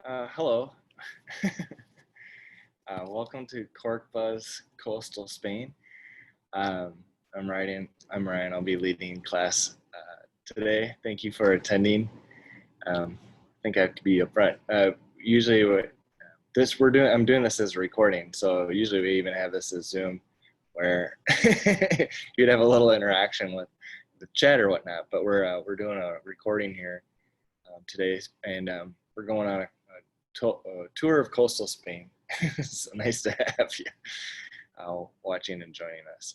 Hello. Welcome to Corkbuzz, Coastal Spain. I'm Ryan. I'll be leading class today. Thank you for attending. I think I have to be upfront. Usually, I'm doing this as a recording, so usually we even have this as Zoom, where you'd have a little interaction with the chat or whatnot. But we're doing a recording here today, and we're going on a tour of coastal Spain. It's nice to have you watching and joining us.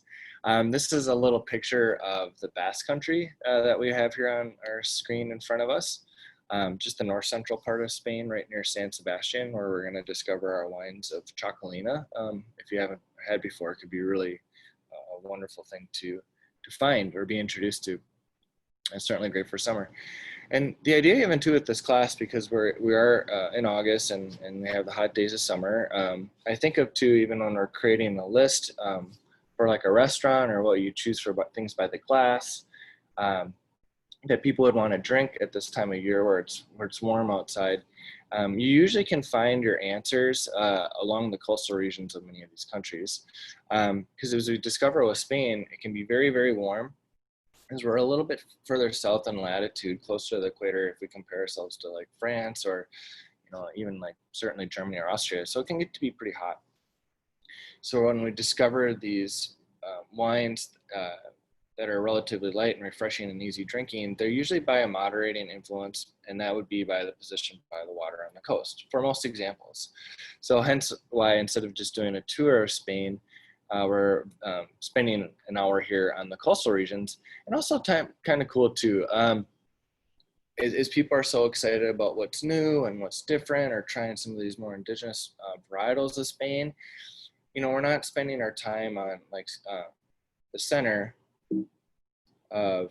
This is a little picture of the Basque Country that we have here on our screen in front of us. Just the north central part of Spain, right near San Sebastian, where we're going to discover our wines of Chocolina. If you haven't had before, it could be really a wonderful thing to find or be introduced to. It's certainly great for summer. And the idea even too with this class, because we are in August and we have the hot days of summer, I think of too, even when we're creating a list for like a restaurant or what you choose for things by the glass, that people would want to drink at this time of year where it's warm outside. You usually can find your answers along the coastal regions of many of these countries. Because as we discover with Spain, it can be very, very warm. Because we're a little bit further south in latitude, closer to the equator, if we compare ourselves to like France or, even like certainly Germany or Austria. So it can get to be pretty hot. So when we discover these wines that are relatively light and refreshing and easy drinking, they're usually by a moderating influence, and that would be by the position by the water on the coast for most examples. So hence why instead of just doing a tour of Spain, we're spending an hour here on the coastal regions, and also kind of cool too. Is people are so excited about what's new and what's different, or trying some of these more indigenous varietals of Spain. We're not spending our time on like the center of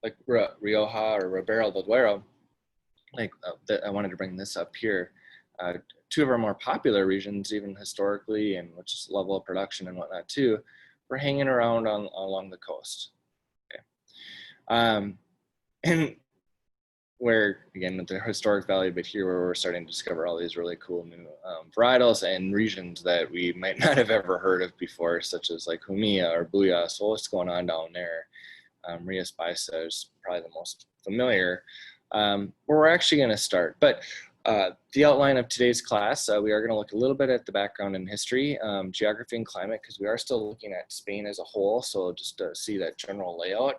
like Rioja or Ribera del Duero. I wanted to bring this up here. Two of our more popular regions, even historically, and which is level of production and whatnot too, we're hanging around along the coast. Okay. And where, again, with the historic valley, but here where we're starting to discover all these really cool new varietals and regions that we might not have ever heard of before, such as like Jumilla or Buya. So what's going on down there? Ria Spica is probably the most familiar. Where we're actually going to start. But the outline of today's class, we are going to look a little bit at the background and history, geography and climate, because we are still looking at Spain as a whole. So just to see that general layout.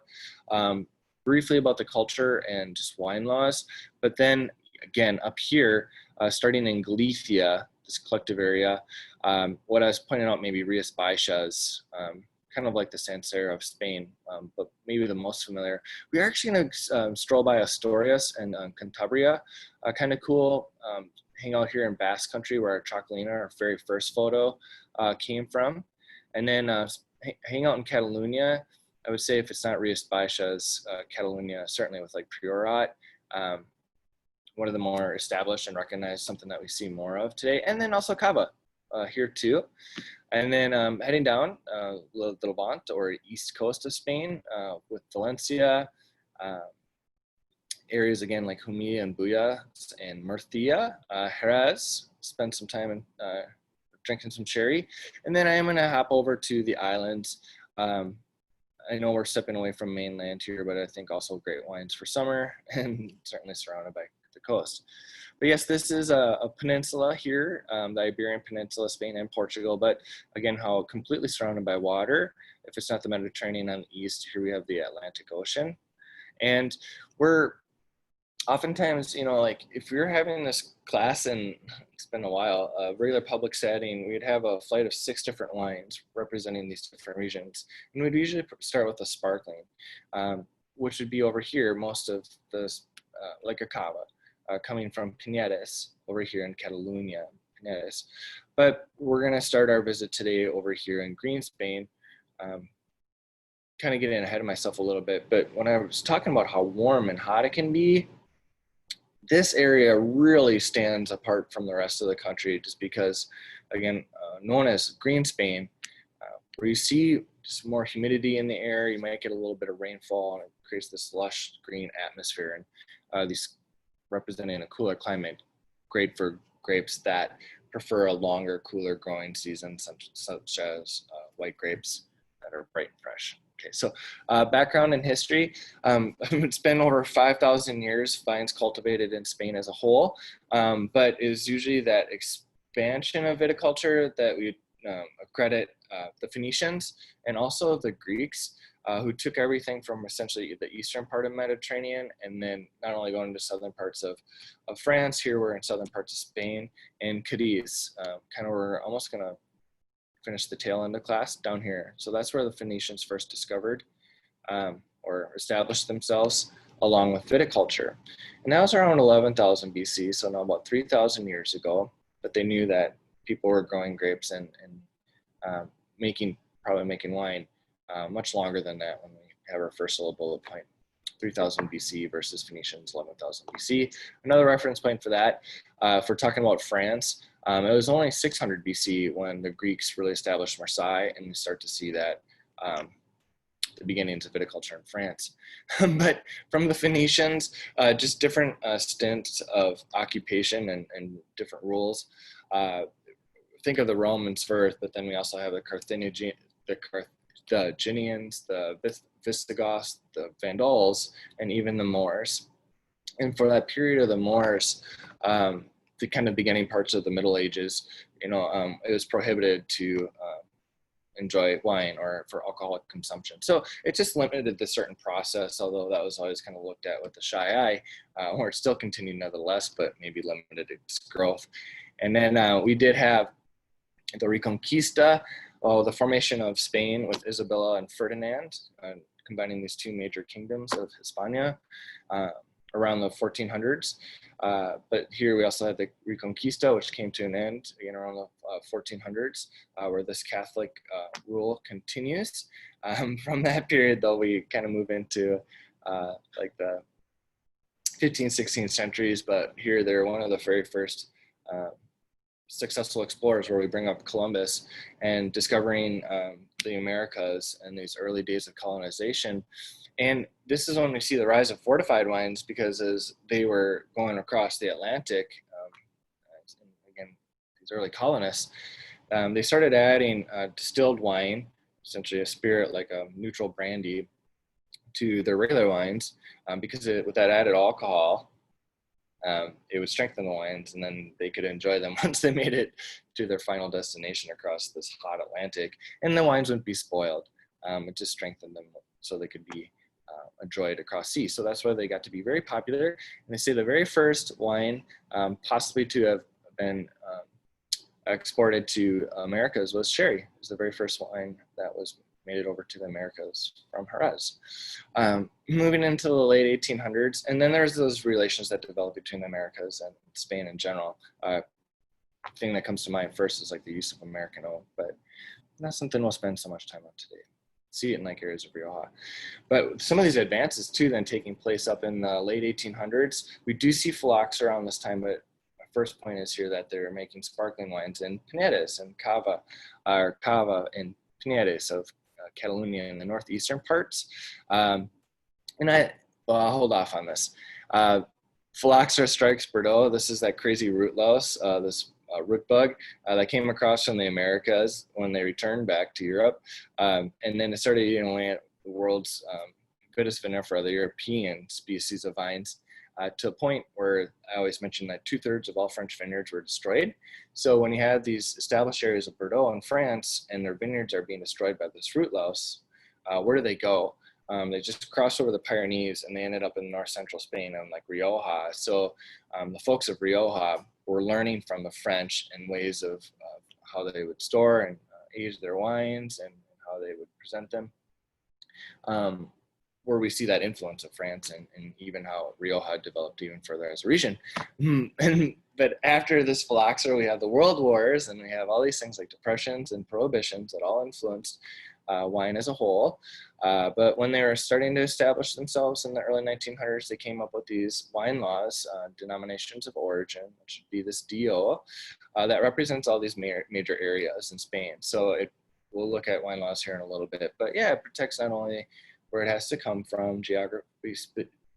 Briefly about the culture and just wine laws. But then again, up here, starting in Galicia, this collective area, what I was pointing out, maybe Ria Spica's, kind of like the Sancerre of Spain, but maybe the most familiar. We are actually going to stroll by Asturias and Cantabria, kind of cool. Hang out here in Basque Country, where our Chocolina, our very first photo, came from. And then hang out in Catalonia. I would say if it's not Ria Spica's, Catalonia, certainly with like Priorat, one of the more established and recognized, something that we see more of today. And then also Cava here too. And then heading down the Levant or east coast of Spain with Valencia, areas again like Jumilla and Buya and Murcia, Jerez, spend some time drinking some sherry. And then I am going to hop over to the islands. I know we're stepping away from mainland here, but I think also great wines for summer and certainly surrounded by the coast. But yes, this is a peninsula here, the Iberian Peninsula, Spain and Portugal, but again, how completely surrounded by water. If it's not the Mediterranean on the east, here we have the Atlantic Ocean. And we're oftentimes, like if we were having this class and it's been a while, a regular public setting, we'd have a flight of 6 different wines representing these different regions. And we'd usually start with a sparkling, which would be over here, most of this, like a cava. Coming from Pinedes over here in Catalonia, Pinedes. But we're going to start our visit today over here in Green Spain. Kind of getting ahead of myself a little bit, but when I was talking about how warm and hot it can be, this area really stands apart from the rest of the country just because, again, known as Green Spain, where you see just more humidity in the air, you might get a little bit of rainfall, and it creates this lush green atmosphere. And these representing a cooler climate great for grapes that prefer a longer, cooler growing season, such as white grapes that are bright and fresh. Okay, so background and history. It's been over 5,000 years vines cultivated in Spain as a whole, but it is usually that expansion of viticulture that we credit the Phoenicians and also the Greeks, who took everything from essentially the eastern part of Mediterranean, and then not only going to southern parts of France. Here we're in southern parts of Spain and Cadiz. Kind of we're almost going to finish the tail end of class down here. So that's where the Phoenicians first discovered or established themselves along with viticulture. And that was around 11,000 BC, so now about 3,000 years ago. But they knew that people were growing grapes and probably making wine much longer than that when we have our first little bullet point. 3,000 BC versus Phoenicians 11,000 BC. Another reference point for that, if we're talking about France, it was only 600 BC when the Greeks really established Marseille, and you start to see that the beginnings of viticulture in France. But from the Phoenicians, just different stints of occupation and different rules. Think of the Romans first, but then we also have the Carthaginians, the Visigoths, the Vandals, and even the Moors. And for that period of the Moors, the kind of beginning parts of the Middle Ages, it was prohibited to enjoy wine or for alcoholic consumption. So it just limited the certain process, although that was always kind of looked at with a shy eye, or it still continued nevertheless, but maybe limited its growth. And then we did have the Reconquista, the formation of Spain with Isabella and Ferdinand, combining these two major kingdoms of Hispania around the 1400s. But here we also had the Reconquista, which came to an end again around the 1400s, where this Catholic rule continues. From that period, though, we kind of move into like the 15th, 16th centuries, but here they're one of the very first successful explorers, where we bring up Columbus and discovering the Americas and these early days of colonization. And this is when we see the rise of fortified wines, because as they were going across the Atlantic, again, these early colonists, they started adding distilled wine, essentially a spirit like a neutral brandy, to their regular wines, because with that added alcohol, it would strengthen the wines, and then they could enjoy them once they made it to their final destination across this hot Atlantic, and the wines wouldn't be spoiled. It just strengthened them so they could be enjoyed across sea. So that's why they got to be very popular. And they say the very first wine possibly to have been exported to Americas was sherry. It was the very first wine that was made it over to the Americas from Jerez. Moving into the late 1800s, and then there's those relations that developed between the Americas and Spain in general. Thing that comes to mind first is like the use of American oak, but not something we'll spend so much time on today. See it in like areas of Rioja. But some of these advances too then taking place up in the late 1800s. We do see phylloxera around this time, but my first point is here that they're making sparkling wines in Pinedes and Cava and Pinedes of Catalonia in the northeastern parts. And I'll hold off on this. Phylloxera strikes Bordeaux. This is that crazy root louse, this root bug that came across from the Americas when they returned back to Europe. And then it started eating away at the world's vitis vinifera, the European species of vines, to a point where I always mention that 2/3 of all French vineyards were destroyed. So when you have these established areas of Bordeaux in France and their vineyards are being destroyed by this root louse, where do they go? They just crossed over the Pyrenees and they ended up in north central Spain and like Rioja. So the folks of Rioja were learning from the French and ways of how they would store and age their wines and how they would present them. Where we see that influence of France and even how Rioja developed even further as a region. But after this phylloxera, we have the world wars and we have all these things like depressions and prohibitions that all influenced wine as a whole. But when they were starting to establish themselves in the early 1900s, they came up with these wine laws, denominations of origin, which would be this DO, that represents all these major areas in Spain. So we'll look at wine laws here in a little bit. But yeah, it protects not only where it has to come from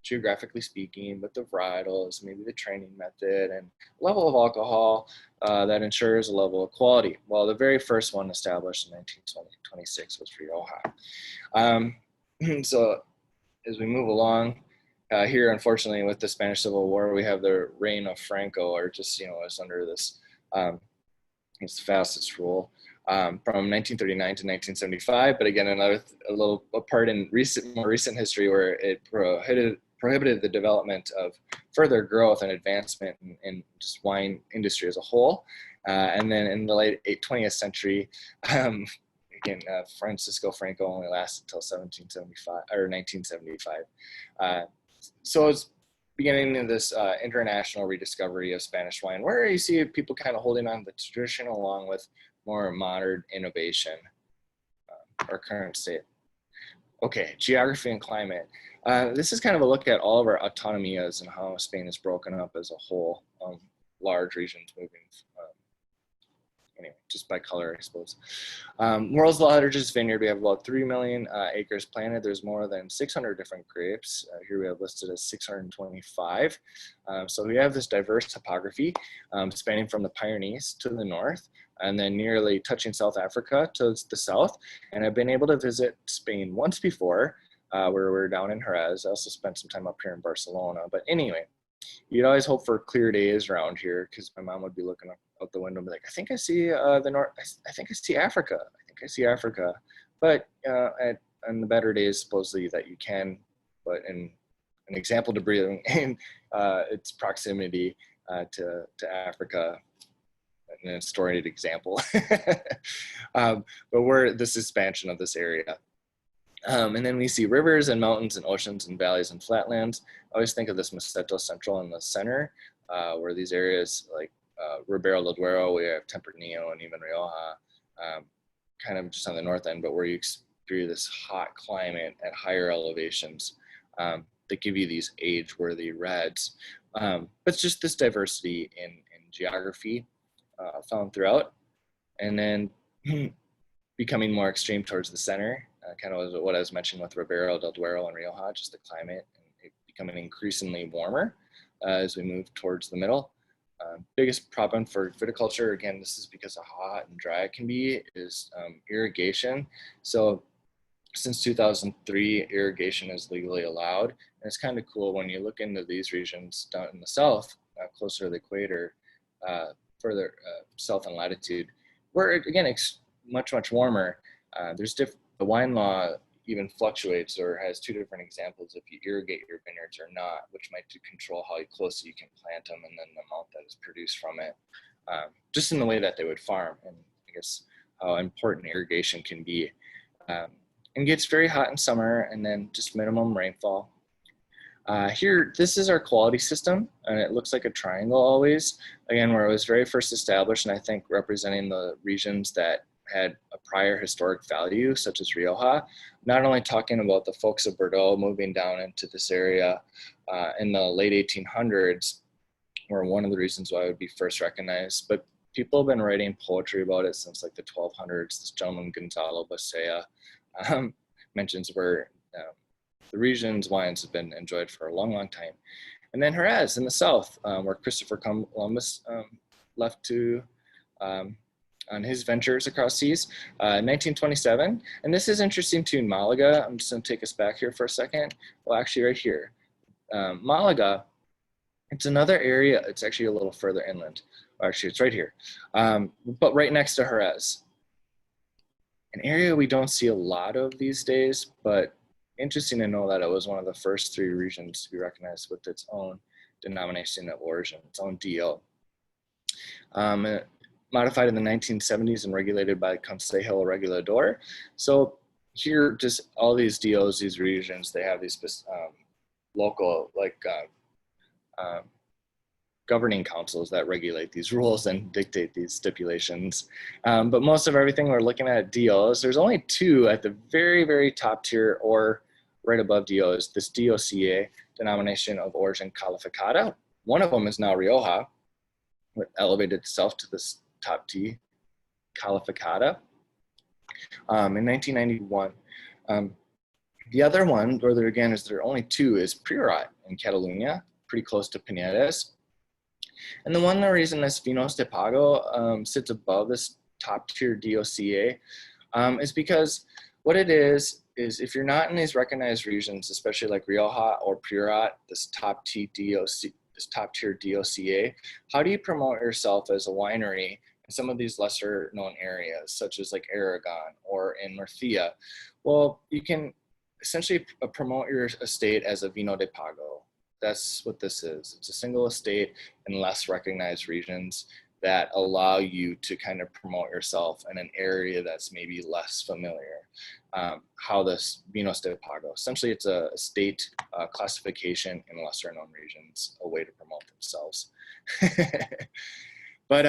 geographically speaking, but the varietals, maybe the training method, and level of alcohol that ensures a level of quality. Well, the very first one established in 1926 was Rioja. So as we move along, here, unfortunately, with the Spanish Civil War, we have the reign of Franco, or just, is under this his fastest rule from 1939 to 1975. But again, a part in more recent history where it prohibited the development of further growth and advancement in just wine industry as a whole. And then in the late 20th century, again, Francisco Franco only lasted until 1775 or 1975. So it's beginning of this international rediscovery of Spanish wine, where you see people kind of holding on to the tradition along with more modern innovation, our current state. Okay, geography and climate. This is kind of a look at all of our autonomías and how Spain is broken up as a whole, large regions moving anyway, just by color, I suppose. World's largest vineyard, we have about 3 million acres planted. There's more than 600 different grapes. Here we have listed as 625. So we have this diverse topography spanning from the Pyrenees to the north, and then nearly touching South Africa to the south. And I've been able to visit Spain once before, where we were down in Jerez. I also spent some time up here in Barcelona. But anyway, you'd always hope for clear days around here, because my mom would be looking up out the window and be like, I think I see the north. I think I see Africa. I think I see Africa. But on the better days, supposedly that you can. But in an example to breathing in its proximity to Africa, an historic example. But we're this expansion of this area. And then we see rivers and mountains and oceans and valleys and flatlands. I always think of this Meseta Central in the center, where these areas like Ribera del Duero, we have Tempranillo and even Rioja, kind of just on the north end, but where you experience this hot climate at higher elevations that give you these age-worthy reds. But it's just this diversity in geography found throughout. And then becoming more extreme towards the center, kind of what I was mentioning with Ribera del Duero and Rioja, just the climate and it becoming increasingly warmer as we move towards the middle. Biggest problem for viticulture, again, this is because of how hot and dry it can be, is irrigation. So since 2003, irrigation is legally allowed. And it's kind of cool when you look into these regions down in the south, closer to the equator, further south in latitude, where again, it's much, much warmer. The wine law even fluctuates or has two different examples if you irrigate your vineyards or not, which might control how close you can plant them and then the amount that is produced from it, just in the way that they would farm. And I guess how important irrigation can be. And gets very hot in summer and then just minimum rainfall. Here, this is our quality system, and it looks like a triangle always. Again, where it was very first established, and I think representing the regions that had a prior historic value, such as Rioja. Not only talking about the folks of Bordeaux moving down into this area in the late 1800s, were one of the reasons why it would be first recognized, but people have been writing poetry about it since like the 1200s. This gentleman, Gonzalo Basea, mentions where the region's wines have been enjoyed for a long, long time. And then Jerez in the south, where Christopher Columbus left to on his ventures across seas, 1927. And this is interesting too, in Malaga. I'm just gonna take us back here for a second. Well, actually right here. Malaga, it's another area, it's actually a little further inland. Actually, it's right here, but right next to Jerez. An area we don't see a lot of these days, but interesting to know that it was one of the first 3 regions to be recognized with its own denomination of origin, its own DO. Modified in the 1970s and regulated by Consejo Regulador. So here, just all these DOs, these regions, they have these local, like governing councils that regulate these rules and dictate these stipulations. But most of everything we're looking at DOs, there's only 2 at the very, very top tier or right above DOs, this DOCA, denomination of origin calificada. One of them is now Rioja, which elevated itself to this top T, calificada. In 1991, The other one, where there again is there are only two, is Priorat in Catalonia, pretty close to Pinedes. And the reason this Vinos de Pago sits above this top tier DOCA is because what it is if you're not in these recognized regions, especially like Rioja or Priorat, this top tier DOCA, how do you promote yourself as a winery in some of these lesser known areas, such as like Aragon or in Murcia? Well, you can essentially promote your estate as a Vino de Pago. That's what this is. It's a single estate in less recognized regions that allow you to kind of promote yourself in an area that's maybe less familiar. How this Vinos de Pago, essentially it's a state classification in lesser known regions, a way to promote themselves. But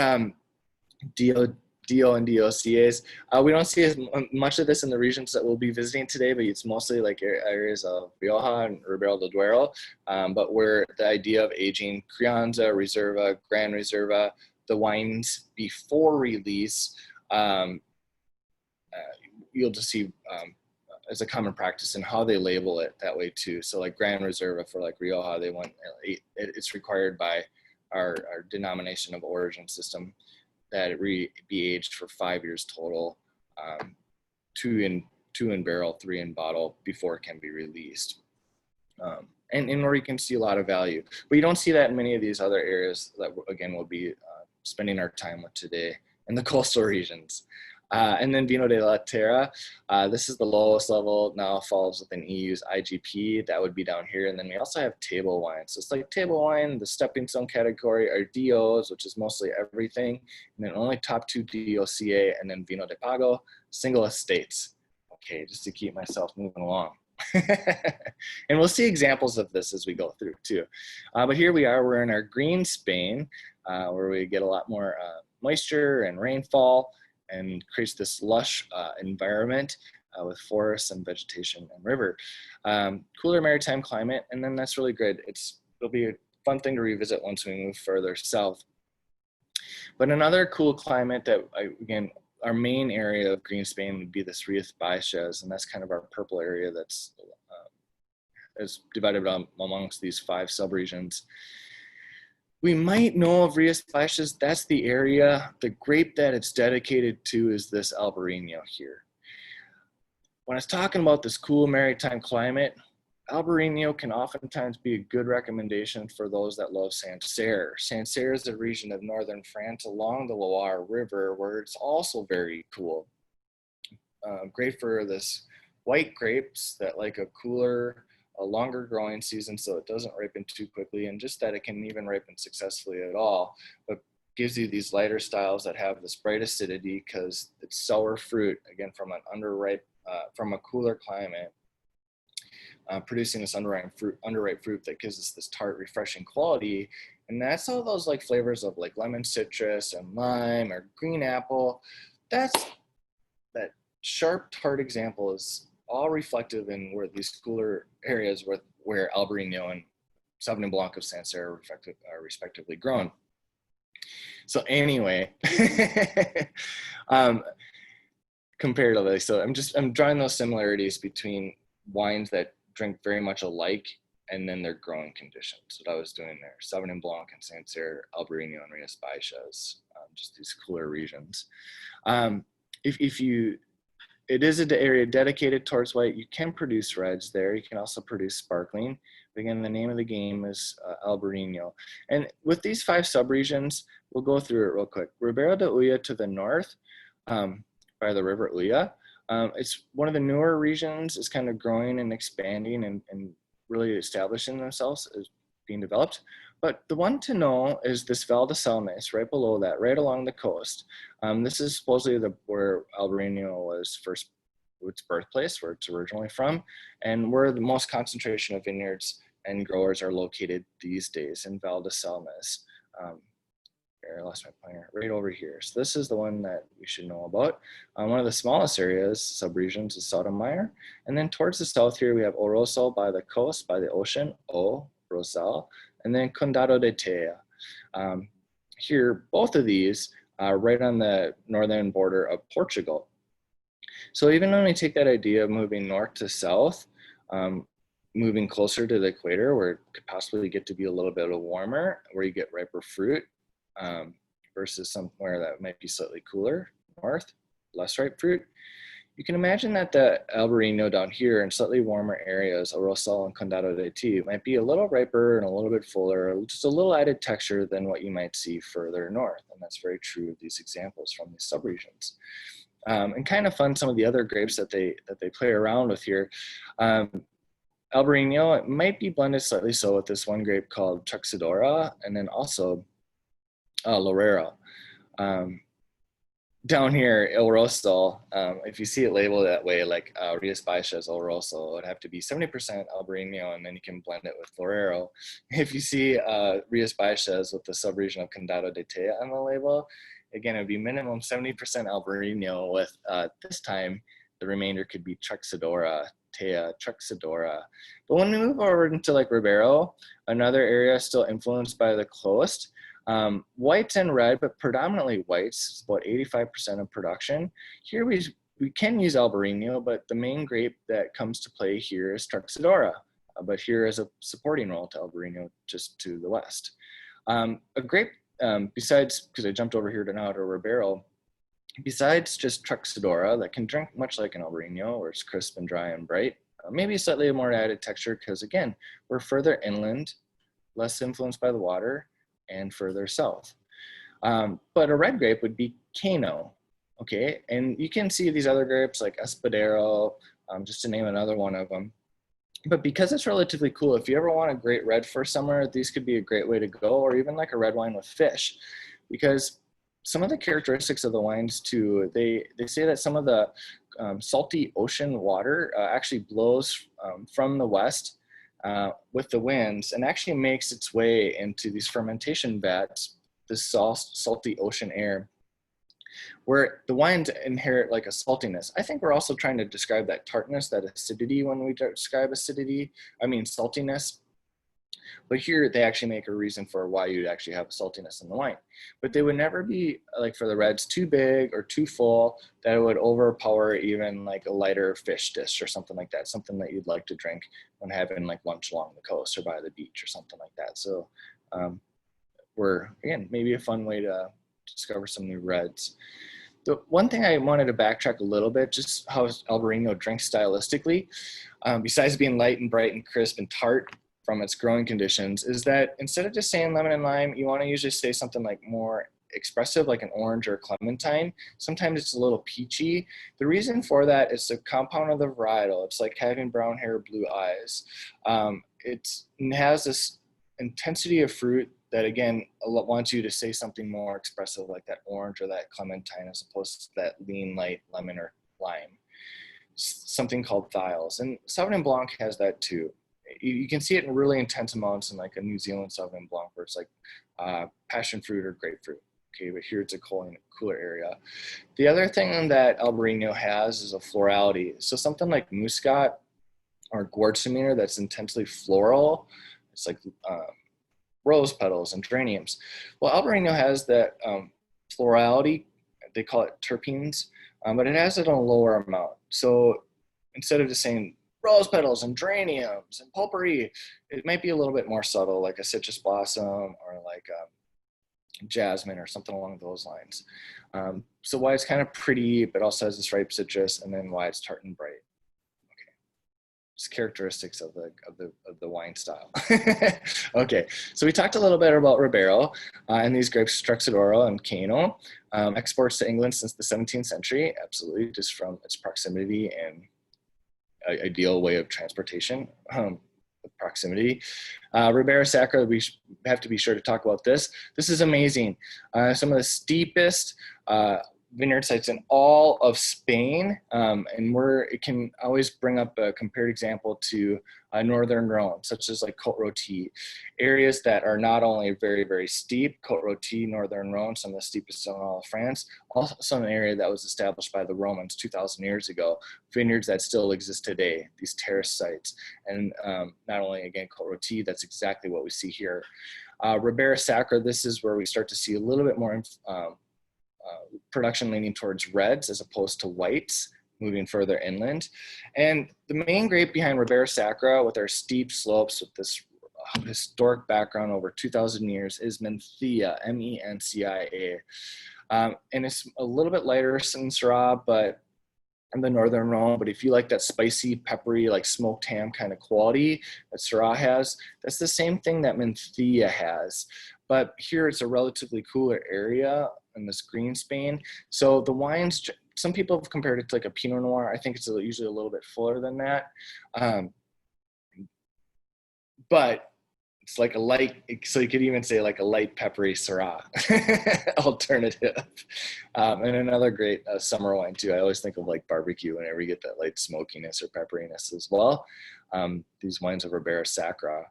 DO and DOCAs, we don't see as much of this in the regions that we'll be visiting today, but it's mostly like areas of Rioja and Ribera del Duero, but where the idea of aging Crianza, Reserva, Gran Reserva, the wines before release, you'll just see as a common practice in how they label it that way too. So like Gran Reserva for like Rioja, they want, it's required by our denomination of origin system that it be aged for 5 years total, 2 in barrel, 3 in bottle before it can be released. And where you can see a lot of value. But you don't see that in many of these other areas that, again, we'll be spending our time with today in the coastal regions. And then Vino de la Terra, this is the lowest level, now falls within EU's IGP, that would be down here. And then we also have table wine. So it's like table wine, the stepping stone category are DOs, which is mostly everything. And then only top 2 DOCA, and then Vino de Pago, single estates. Okay, just to keep myself moving along. And we'll see examples of this as we go through too. But here we are, we're in our green Spain, where we get a lot more moisture and rainfall, and creates this lush environment with forests and vegetation and river. Cooler maritime climate, and then that's really good. It'll be a fun thing to revisit once we move further south. But another cool climate that, again, our main area of green Spain would be the Rías Baixas, and that's kind of our purple area that's is divided amongst these 5 subregions. We might know of Rías Baixas, that's the area. The grape that it's dedicated to is this Albarino here. When I was talking about this cool maritime climate, Albarino can oftentimes be a good recommendation for those that love Sancerre. Sancerre is a region of northern France along the Loire River where it's also very cool. Great for this white grapes that like a cooler, a longer growing season, so it doesn't ripen too quickly, and just that it can even ripen successfully at all, but gives you these lighter styles that have this bright acidity because it's sour fruit, again, from an from a cooler climate, producing this underripe fruit that gives us this tart, refreshing quality. And that's all those like flavors of like lemon citrus and lime or green apple. That sharp tart example is all reflective in where these cooler areas where Albarino and Sauvignon Blanc of Sancerre are respectively grown. So anyway, comparatively, so I'm drawing those similarities between wines that drink very much alike and then their growing conditions. What I was doing there, Sauvignon Blanc and Sancerre, Albarino and Rías Baixas, just these cooler regions. It is an area dedicated towards white. You can produce reds there. You can also produce sparkling. But again, the name of the game is Albarino. And with these 5 subregions, we'll go through it real quick. Ribera de Ulla to the north, by the river Ulla. It's one of the newer regions. It's kind of growing and expanding and really establishing themselves as being developed. But the one to know is this Val de Salmes, right below that, right along the coast. This is supposedly where Albarino was its birthplace, where it's originally from, and where the most concentration of vineyards and growers are located these days in Val de Salmes. Here, I lost my pointer, right over here. So this is the one that we should know about. One of the smallest areas, subregions, is Sotomayor. And then towards the south here, we have Oroso by the coast, by the ocean, O, Rosal, and then Condado de Tea. Here, both of these are right on the northern border of Portugal. So even when we take that idea of moving north to south, moving closer to the equator where it could possibly get to be a little bit warmer, where you get riper fruit, versus somewhere that might be slightly cooler, north, less ripe fruit. You can imagine that the Albarino down here in slightly warmer areas, Orosal and Condado de Tea, might be a little riper and a little bit fuller, just a little added texture than what you might see further north. And that's very true of these examples from these subregions. And kind of fun, some of the other grapes that they play around with here. Albarino, it might be blended slightly so with this one grape called Truxadora, and then also Lorero. Down here, El Rosal, if you see it labeled that way, like Rias Baixas El Rosal, it would have to be 70% Albarino, and then you can blend it with Lorero. If you see Rias Baixas with the subregion of Condado de Tea on the label, again, it would be minimum 70% Albarino with, this time, the remainder could be Truxadora, Tea, Truxadora. But when we move over into like Ribeiro, another area still influenced by the coast, whites and red, but predominantly whites, it's about 85% of production. Here we can use Albarino, but the main grape that comes to play here is Truxadora, but here is a supporting role to Albarino just to the west. A grape, besides, because I jumped over here to now to Ribeiro, besides just Truxadora that can drink much like an Albarino, where it's crisp and dry and bright, maybe slightly more added texture because again, we're further inland, less influenced by the water, and further south. But a red grape would be Cano, okay? And you can see these other grapes like Espadero, just to name another one of them. But because it's relatively cool, if you ever want a great red for summer, these could be a great way to go, or even like a red wine with fish. Because some of the characteristics of the wines too, they say that some of the salty ocean water actually blows from the west with the winds and actually makes its way into these fermentation vats, this salty ocean air, where the wines inherit like a saltiness. I think we're also trying to describe that tartness, that acidity when we describe saltiness. But here they actually make a reason for why you'd actually have a saltiness in the wine. But they would never be, like for the reds, too big or too full that it would overpower even like a lighter fish dish or something like that, something that you'd like to drink when having like lunch along the coast or by the beach or something like that. So we're, again, maybe a fun way to discover some new reds. The one thing I wanted to backtrack a little bit, just how Albarino drinks stylistically, besides being light and bright and crisp and tart from its growing conditions, is that instead of just saying lemon and lime, you want to usually say something like more expressive, like an orange or a clementine. Sometimes it's a little peachy. The reason for that is the compound of the varietal. It's like having brown hair, blue eyes. It has this intensity of fruit that again wants you to say something more expressive like that orange or that clementine as opposed to that lean light lemon or lime. Something called thiols, and Sauvignon Blanc has that too. You can see it in really intense amounts in like a New Zealand Sauvignon Blanc where it's like passion fruit or grapefruit. Okay, but here it's a cooler area. The other thing that Albarino has is a florality. So something like Muscat or Gewürztraminer that's intensely floral. It's like rose petals and geraniums. Well, Albarino has that florality. They call it terpenes, but it has it on a lower amount. So instead of just saying rose petals and geraniums and potpourri, it might be a little bit more subtle, like a citrus blossom or like jasmine or something along those lines. So why it's kind of pretty, but also has this ripe citrus, and then why it's tart and bright. Okay, just characteristics of the wine style. Okay, so we talked a little bit about Ribeiro and these grapes, Truxadora and Cano. Exports to England since the 17th century, absolutely, just from its proximity and ideal way of transportation, proximity. Ribera Sacra, we have to be sure to talk about this. This is amazing. Some of the steepest vineyard sites in all of Spain, and it can always bring up a compared example to northern Rhone, such as like Côte Rôtie, areas that are not only very, very steep, Côte Rôtie, northern Rhone, some of the steepest in all of France, also an area that was established by the Romans 2,000 years ago, vineyards that still exist today, these terrace sites. And not only, again, Côte Rôtie, that's exactly what we see here. Ribera Sacra, this is where we start to see a little bit more production leaning towards reds as opposed to whites, moving further inland. And the main grape behind Ribera Sacra, with our steep slopes, with this historic background over 2,000 years, is Mencia, M-E-N-C-I-A. And it's a little bit lighter than Syrah, but in the northern Rhone. But if you like that spicy, peppery, like smoked ham kind of quality that Syrah has, that's the same thing that Mencia has. But here it's a relatively cooler area in this green Spain. So the wines, some people have compared it to like a Pinot Noir. I think it's usually a little bit fuller than that. But it's like a light, so you could even say like a light peppery Syrah alternative. And another great summer wine too. I always think of like barbecue whenever you get that light smokiness or pepperiness as well. These wines of Ribera Sacra,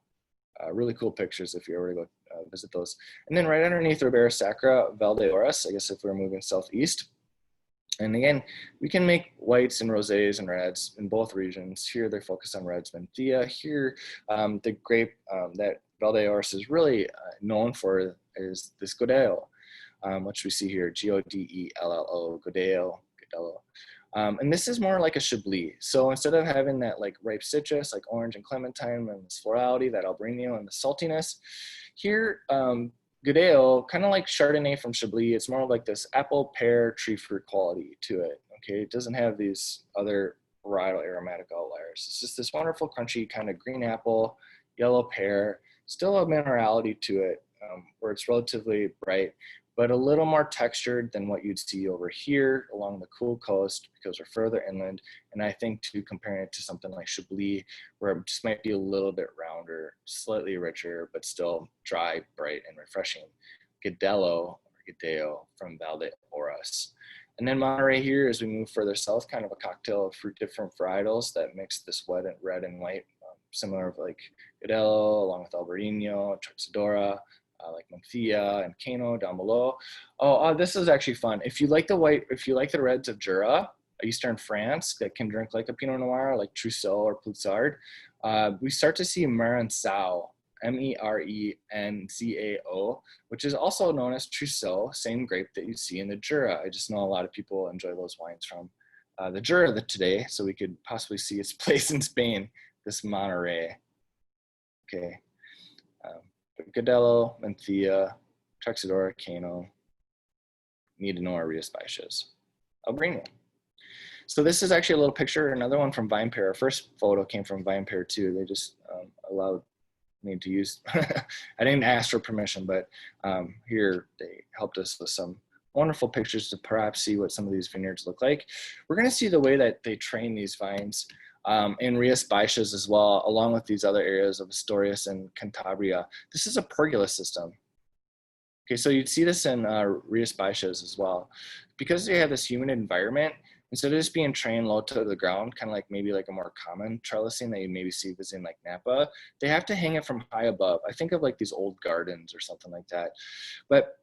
really cool pictures if you ever go visit those. And then right underneath Ribera Sacra, Valdeorras, I guess if we're moving southeast. And again, we can make whites and rosés and reds in both regions. Here they focus on reds, Mencia. Here, the grape that Valdeorras is really known for is this Godello, which we see here, G-O-D-E-L-L-O, Godello. And this is more like a Chablis. So instead of having that like ripe citrus, like orange and clementine, and this florality, that Albariño and the saltiness, here, Godello, kind of like Chardonnay from Chablis, it's more like this apple, pear, tree fruit quality to it, okay? It doesn't have these other varietal aromatic outliers. It's just this wonderful, crunchy kind of green apple, yellow pear, still a minerality to it, where it's relatively bright, but a little more textured than what you'd see over here along the cool coast, because we're further inland. And I think too, comparing it to something like Chablis, where it just might be a little bit rounder, slightly richer, but still dry, bright, and refreshing. Godello, or Godello, from Valdeorras. And then Monterey here, as we move further south, kind of a cocktail of different varietals that mix this red and white, similar of like Godello, along with Albariño, Trexadora, like Mencia and Cano down below. This is actually fun. If you like the reds of Jura, Eastern France, that can drink like a Pinot Noir, like Trousseau or Poussard, we start to see Merençao, M-E-R-E-N-Z-A-O, which is also known as Trousseau, same grape that you see in the Jura. I just know a lot of people enjoy those wines from the Jura today, so we could possibly see its place in Spain, this Monterey. Okay. Godello, Mencia, Trexadora, Cano, Nidinor, Rias Baixas, Albariño. So this is actually a little picture, another one from VinePair. Our first photo came from VinePair too. They just allowed me to use, I didn't ask for permission, but here they helped us with some wonderful pictures to perhaps see what some of these vineyards look like. We're gonna see the way that they train these vines in Rias Baixas as well, along with these other areas of Asturias and Cantabria. This is a pergola system. Okay, so you'd see this in Rias Baixas as well. Because they have this humid environment, instead of just being trained low to the ground, kind of like maybe like a more common trellising that you maybe see visiting like Napa, they have to hang it from high above. I think of like these old gardens or something like that. But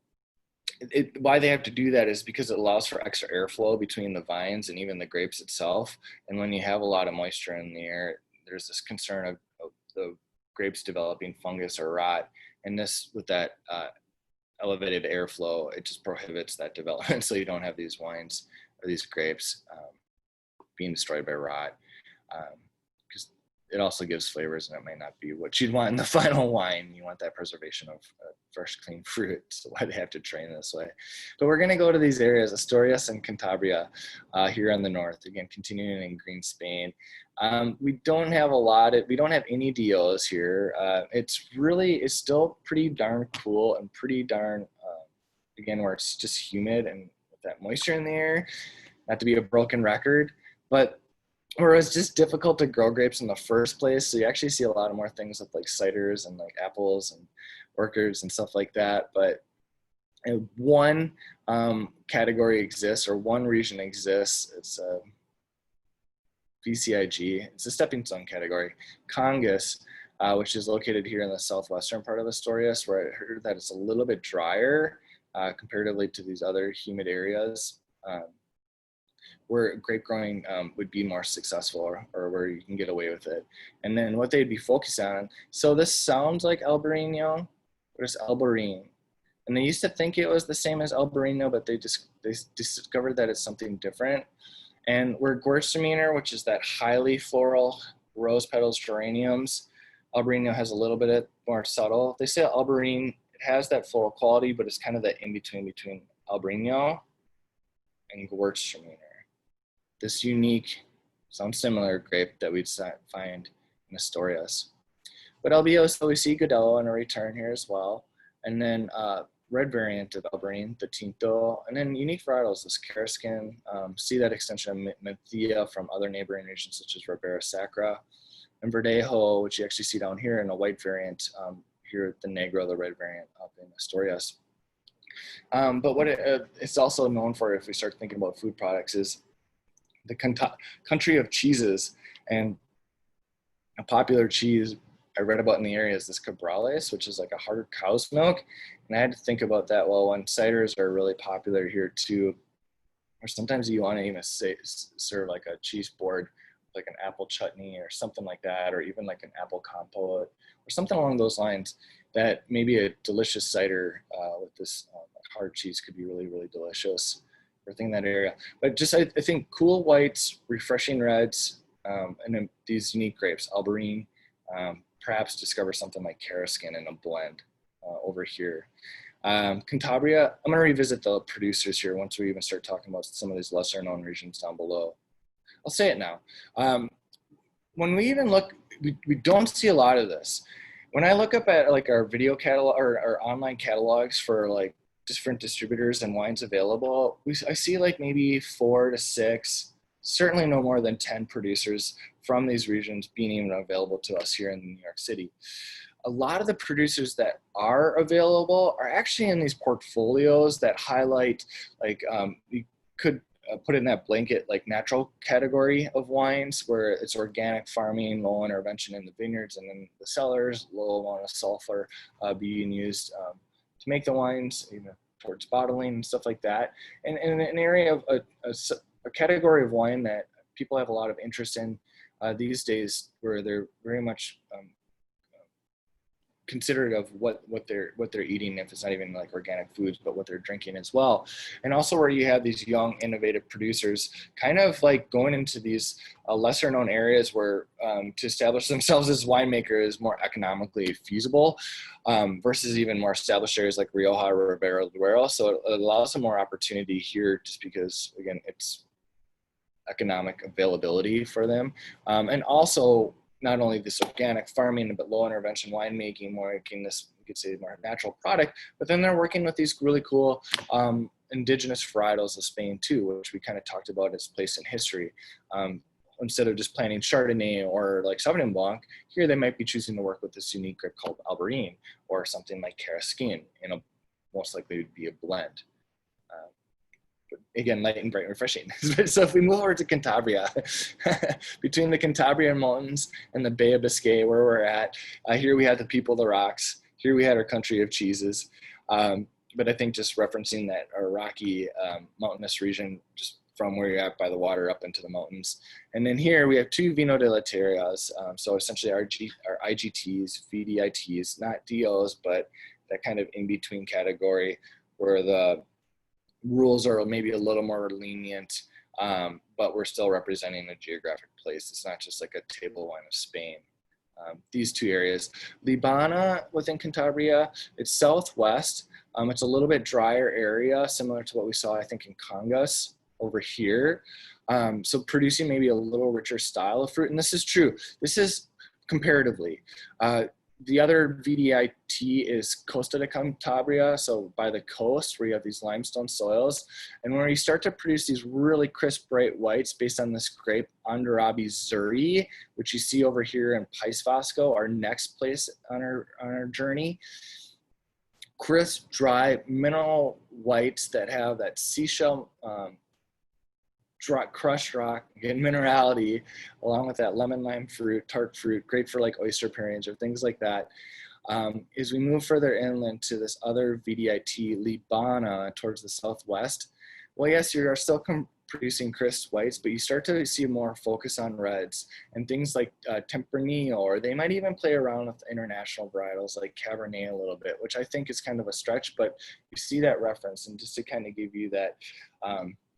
why they have to do that is because it allows for extra airflow between the vines and even the grapes itself. And when you have a lot of moisture in the air, there's this concern of the grapes developing fungus or rot. And this, with that elevated airflow, it just prohibits that development. So you don't have these wines or these grapes being destroyed by rot. Because it also gives flavors, and it may not be what you'd want in the final wine. You want that preservation of fresh, clean fruit. So why they have to train this way. But we're going to go to these areas, Asturias and Cantabria, here on the north. Again, continuing in green Spain. We don't have we don't have any DOs here. It's still pretty darn cool and pretty darn, again, where it's just humid and with that moisture in the air. Not to be a broken record, but where it's just difficult to grow grapes in the first place. So you actually see a lot of more things with like ciders and like apples and orchards and stuff like that. But one category exists, or one region exists. It's VCIG. It's a stepping stone category. Congas, which is located here in the southwestern part of Asturias, where I heard that it's a little bit drier comparatively to these other humid areas. Where grape growing would be more successful, or where you can get away with it. And then what they'd be focused on. So this sounds like Albariño, but it's Albarine. And they used to think it was the same as Albariño, but they discovered that it's something different. And we're Gewürztraminer, which is that highly floral rose petals geraniums. Albarino has a little bit more subtle. They say Albarine, it has that floral quality, but it's kind of that in-between between Albarino and Gewürztraminer. This unique, sounds similar grape that we'd find in Asturias. But LBO, so we see Godello in a return here as well. And then red variant of Albarine, the Tinto, and then unique varietals, this Caraskin, see that extension of Menthia from other neighboring regions such as Ribera Sacra, and Verdejo, which you actually see down here in a white variant, here the Negro, the red variant up in Asturias. But what it's also known for, if we start thinking about food products, is the country of cheeses. And a popular cheese I read about in the area is this Cabrales, which is like a hard cow's milk. And I had to think about that. Well, when ciders are really popular here too, or sometimes you want to even serve like a cheese board, like an apple chutney or something like that, or even like an apple compote or something along those lines, that maybe a delicious cider with this hard cheese could be really, really delicious. Everything in that area. But just, I think cool whites, refreshing reds, and then these unique grapes, Albarine, perhaps discover something like Caraskin in a blend over here. Cantabria, I'm going to revisit the producers here once we even start talking about some of these lesser known regions down below. I'll say it now. When we even look, we don't see a lot of this. When I look up at like our video catalog or our online catalogs for like different distributors and wines available, I see like maybe 4 to 6, certainly no more than 10 producers from these regions being even available to us here in New York City. A lot of the producers that are available are actually in these portfolios that highlight, like you could put it in that blanket like natural category of wines where it's organic farming, low intervention in the vineyards, and then the cellars, low amount of sulfur being used to make the wines, you know, towards bottling and stuff like that. And an area of a category of wine that people have a lot of interest in these days, where they're very much considerate of what they're eating, if it's not even like organic foods, but what they're drinking as well. And also where you have these young, innovative producers kind of like going into these lesser known areas where to establish themselves as winemaker is more economically feasible versus even more established areas like Rioja or Ribera Duero. So it allows some more opportunity here just because, again, it's economic availability for them. And also, not only this organic farming, but low intervention winemaking, more making this, you could say, more natural product, but then they're working with these really cool indigenous varietals of Spain too, which we kind of talked about its place in history. Instead of just planting Chardonnay or like Sauvignon Blanc, here they might be choosing to work with this unique grape called Albarine or something like Caraskin, and most likely would be a blend. Again, light and bright and refreshing. So if we move over to Cantabria, between the Cantabrian Mountains and the Bay of Biscay, where we're at, here we have the people of the rocks. Here we had our country of cheeses. But I think just referencing that our rocky mountainous region, just from where you're at by the water up into the mountains. And then here we have 2 Vino de Letterias. So essentially our IGTs, VDITs, not DOs, but that kind of in-between category where the rules are maybe a little more lenient, but we're still representing a geographic place. It's not just like a table wine of Spain. These 2 areas. Libana within Cantabria, it's southwest. It's a little bit drier area, similar to what we saw, I think, in Cangas over here. So producing maybe a little richer style of fruit. And this is true. This is comparatively. The other VDIT is Costa de Cantabria, so by the coast where you have these limestone soils. And where you start to produce these really crisp, bright whites based on this grape, Andarabi Zuri, which you see over here in País Vasco, our next place on our journey. Crisp, dry, mineral whites that have that seashell, crushed rock, again, minerality, along with that lemon lime fruit, tart fruit, great for like oyster pairings or things like that. As we move further inland to this other VDIT, Libana, towards the southwest, well, yes, you are still producing crisp whites, but you start to see more focus on reds and things like Tempranillo, or they might even play around with international varietals like Cabernet a little bit, which I think is kind of a stretch, but you see that reference. And just to kind of give you that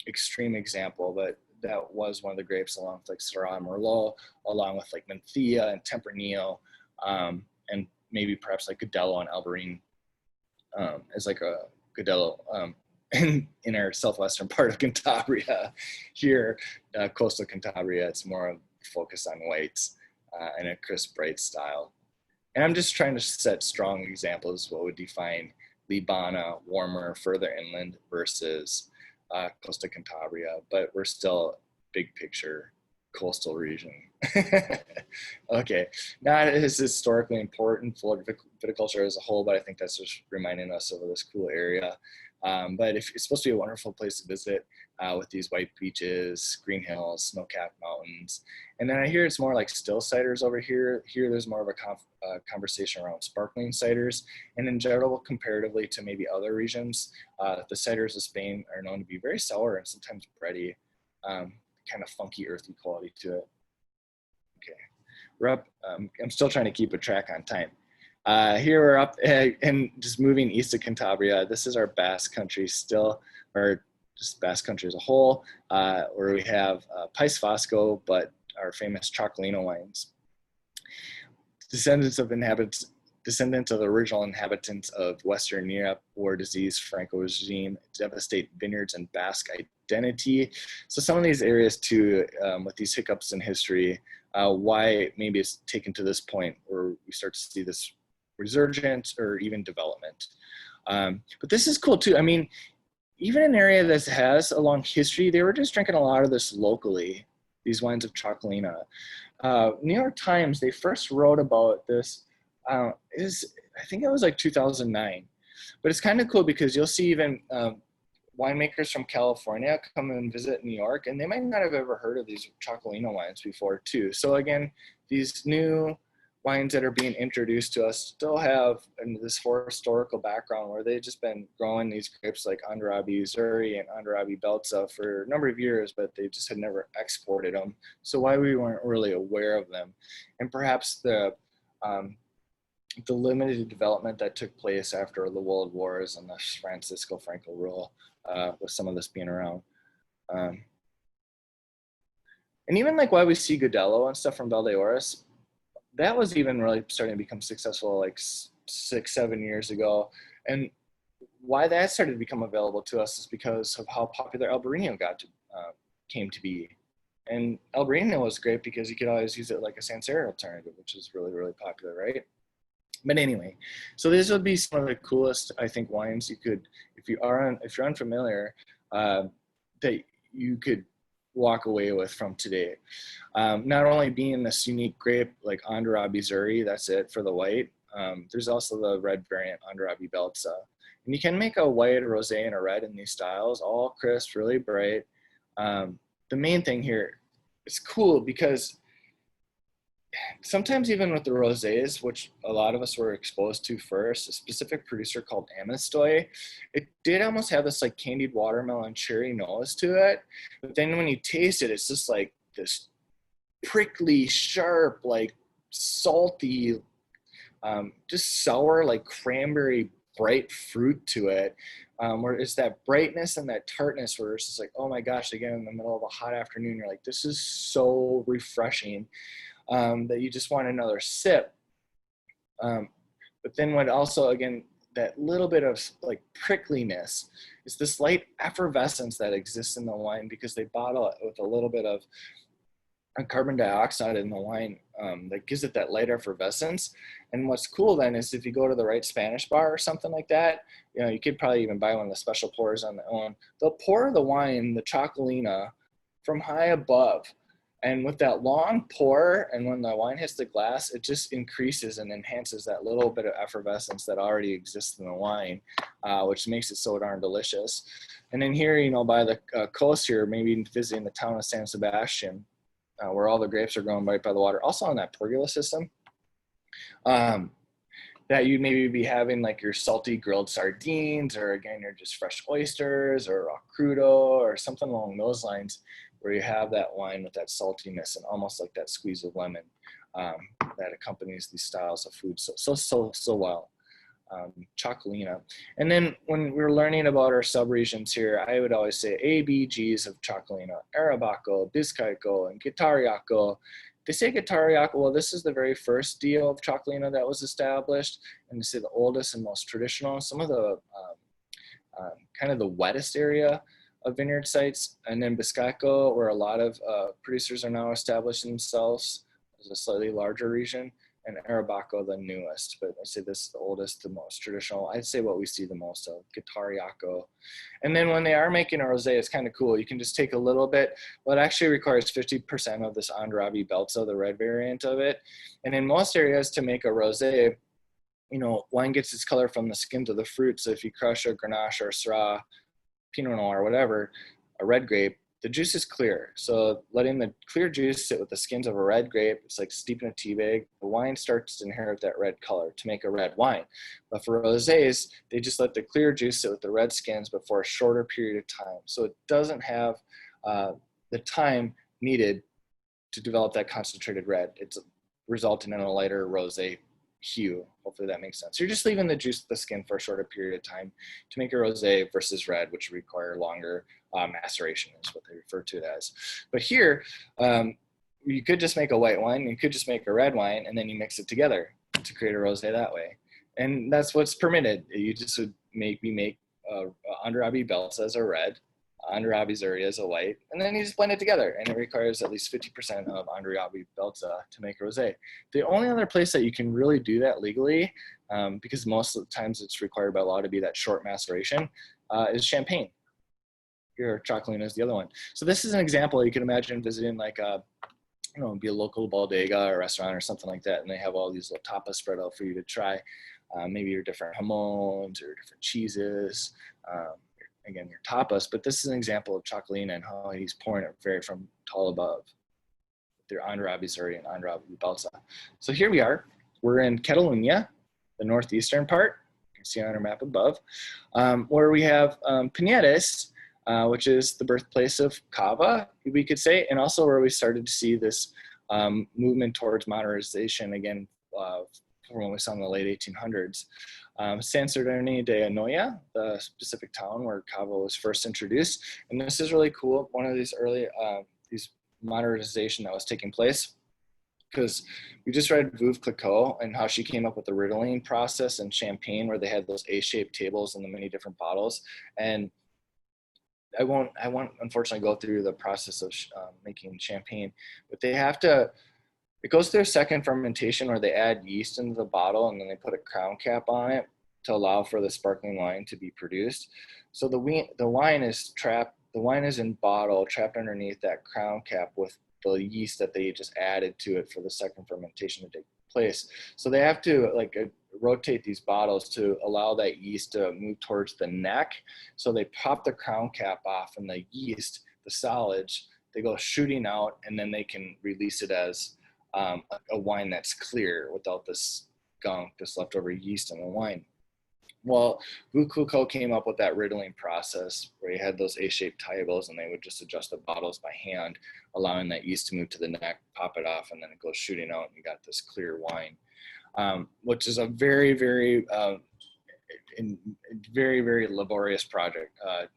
extreme example, but that was one of the grapes, along with like Syrah and Merlot, along with like Mencia and Tempranillo, and maybe perhaps like Godello and Albarine, as like a Godello in our southwestern part of Cantabria. Here, coastal Cantabria, it's more of focus on whites and a crisp, bright style. And I'm just trying to set strong examples of what would define Libana, warmer, further inland versus coastal Cantabria, but we're still big picture coastal region. Okay, not as historically important for viticulture as a whole, but I think that's just reminding us of this cool area. But if it's supposed to be a wonderful place to visit with these white beaches, green hills, snow-capped mountains. And then I hear it's more like still ciders over here. Here there's more of a conversation around sparkling ciders. And in general, comparatively to maybe other regions, the ciders of Spain are known to be very sour and sometimes bready, kind of funky, earthy quality to it. Okay, we're up. I'm still trying to keep a track on time. Here we're up and just moving east of Cantabria. This is our Basque country still, or just Basque country as a whole, where we have País Vasco, but our famous Chocolino wines. Descendants of the original inhabitants of Western Europe, war, disease, Franco regime, devastate vineyards and Basque identity. So some of these areas too, with these hiccups in history, why maybe it's taken to this point where we start to see this resurgence or even development. But this is cool too. I mean, even an area that has a long history, they were just drinking a lot of this locally, these wines of Chocolina. New York Times, they first wrote about this, I think it was like 2009. But it's kind of cool because you'll see even winemakers from California come and visit New York, and they might not have ever heard of these Chocolino wines before too. So again, these new wines that are being introduced to us still have this historical background where they've just been growing these grapes like Andarabi Uzuri and Andarabi Belza for a number of years, but they just had never exported them. So why we weren't really aware of them. And perhaps the limited development that took place after the World Wars and the Francisco Franco rule, with some of this being around. And even like why we see Godello and stuff from Valdeorras, that was even really starting to become successful like 6-7 years ago. And why that started to become available to us is because of how popular Albarino came to be. And Albarino was great because you could always use it like a Sancerre alternative, which is really, really popular, right? But anyway, so these would be some of the coolest, I think, wines you could, if you're unfamiliar, that you could walk away with from today. Not only being this unique grape like Andarabi Uzuri, that's it for the white. There's also the red variant Andarabi Belza. And you can make a white, a rosé, and a red in these styles, all crisp, really bright. The main thing here, it's cool because sometimes even with the rosés, which a lot of us were exposed to first, a specific producer called Amistoy, it did almost have this like candied watermelon cherry nose to it. But then when you taste it, it's just like this prickly, sharp, like salty, just sour, like cranberry, bright fruit to it. Where it's that brightness and that tartness where it's just like, oh my gosh, again, in the middle of a hot afternoon, you're like, this is so refreshing. That you just want another sip. But then what also, again, that little bit of like prickliness is this light effervescence that exists in the wine because they bottle it with a little bit of carbon dioxide in the wine that gives it that light effervescence. And what's cool then is if you go to the right Spanish bar or something like that, you know, you could probably even buy one of the special pours on their own. They'll pour the wine, the Chocolina, from high above. And with that long pour, and when the wine hits the glass, it just increases and enhances that little bit of effervescence that already exists in the wine, which makes it so darn delicious. And then here, you know, by the coast here, maybe visiting the town of San Sebastian, where all the grapes are grown right by the water, also on that pergola system, that you maybe be having like your salty grilled sardines, or again, your just fresh oysters, or raw crudo, or something along those lines, where you have that wine with that saltiness and almost like that squeeze of lemon that accompanies these styles of food so well. Chocolina. And then when we're learning about our subregions here, I would always say A, B, Gs of Chocolina, Arabaco, Vizcaico, and Guitarriaco. They say Guitarriaco, well, this is the very first deal of Chocolina that was established, and they say the oldest and most traditional. Some of the kind of the wettest area of vineyard sites, and then Vizcaico, where a lot of producers are now establishing themselves, is a slightly larger region, and Arabaco, the newest. But I say this is the oldest, the most traditional. I'd say what we see the most of, Guitarriaco. And then when they are making a rosé, it's kind of cool. You can just take a little bit. Well, it actually requires 50% of this Andrabi Belza, the red variant of it. And in most areas, to make a rosé, you know, wine gets its color from the skins of the fruit. So if you crush a Grenache or Syrah, Pinot Noir, whatever, a red grape, the juice is clear. So letting the clear juice sit with the skins of a red grape, it's like steeping a tea bag. The wine starts to inherit that red color to make a red wine. But for rosés, they just let the clear juice sit with the red skins, but for a shorter period of time. So it doesn't have the time needed to develop that concentrated red. It's resulting in a lighter rosé hue. Hopefully that makes sense. So you're just leaving the juice of the skin for a shorter period of time to make a rosé versus red, which require longer maceration is what they refer to it as. But here, you could just make a white wine, you could just make a red wine, and then you mix it together to create a rosé that way. And that's what's permitted. You just would make Andrabi Belza as a red, Andrabi Zuria as a white, and then you just blend it together, and it requires at least 50% of Andrabi Belza to make rosé. The only other place that you can really do that legally, because most of the times it's required by law to be that short maceration, is Champagne. Your Chocolina is the other one. So this is an example. You can imagine visiting like a, you know, be a local bodega or restaurant or something like that, and they have all these little tapas spread out for you to try. Maybe your different jamons or different cheeses. Again, your tapas, but this is an example of Chocolina and how he's pouring it very from tall above. Their Andrabi Zuria and Andrabi Belza. So here we are. We're in Catalunya, the northeastern part. You can see on our map above, where we have Pinedes, which is the birthplace of Cava, we could say, and also where we started to see this movement towards modernization again from what we saw in the late 1800s. San Sadurní de Anoia, the specific town where Cava was first introduced, and this is really cool. One of these early these modernization that was taking place, because we just read Veuve Clicquot and how she came up with the riddling process in Champagne, where they had those A-shaped tables and the many different bottles. And I won't unfortunately go through the process of making champagne, but they have to, it goes through a second fermentation where they add yeast into the bottle and then they put a crown cap on it to allow for the sparkling wine to be produced. So the wine is trapped, the wine is in bottle, trapped underneath that crown cap with the yeast that they just added to it for the second fermentation to take place. So they have to rotate these bottles to allow that yeast to move towards the neck. So they pop the crown cap off, and the yeast, the solids, they go shooting out, and then they can release it as a wine that's clear without this gunk, this leftover yeast in the wine. Well, Veuve Clicquot came up with that riddling process where you had those A-shaped tables, and they would just adjust the bottles by hand, allowing that yeast to move to the neck, pop it off, and then it goes shooting out, and you got this clear wine. Which is a very, very, very laborious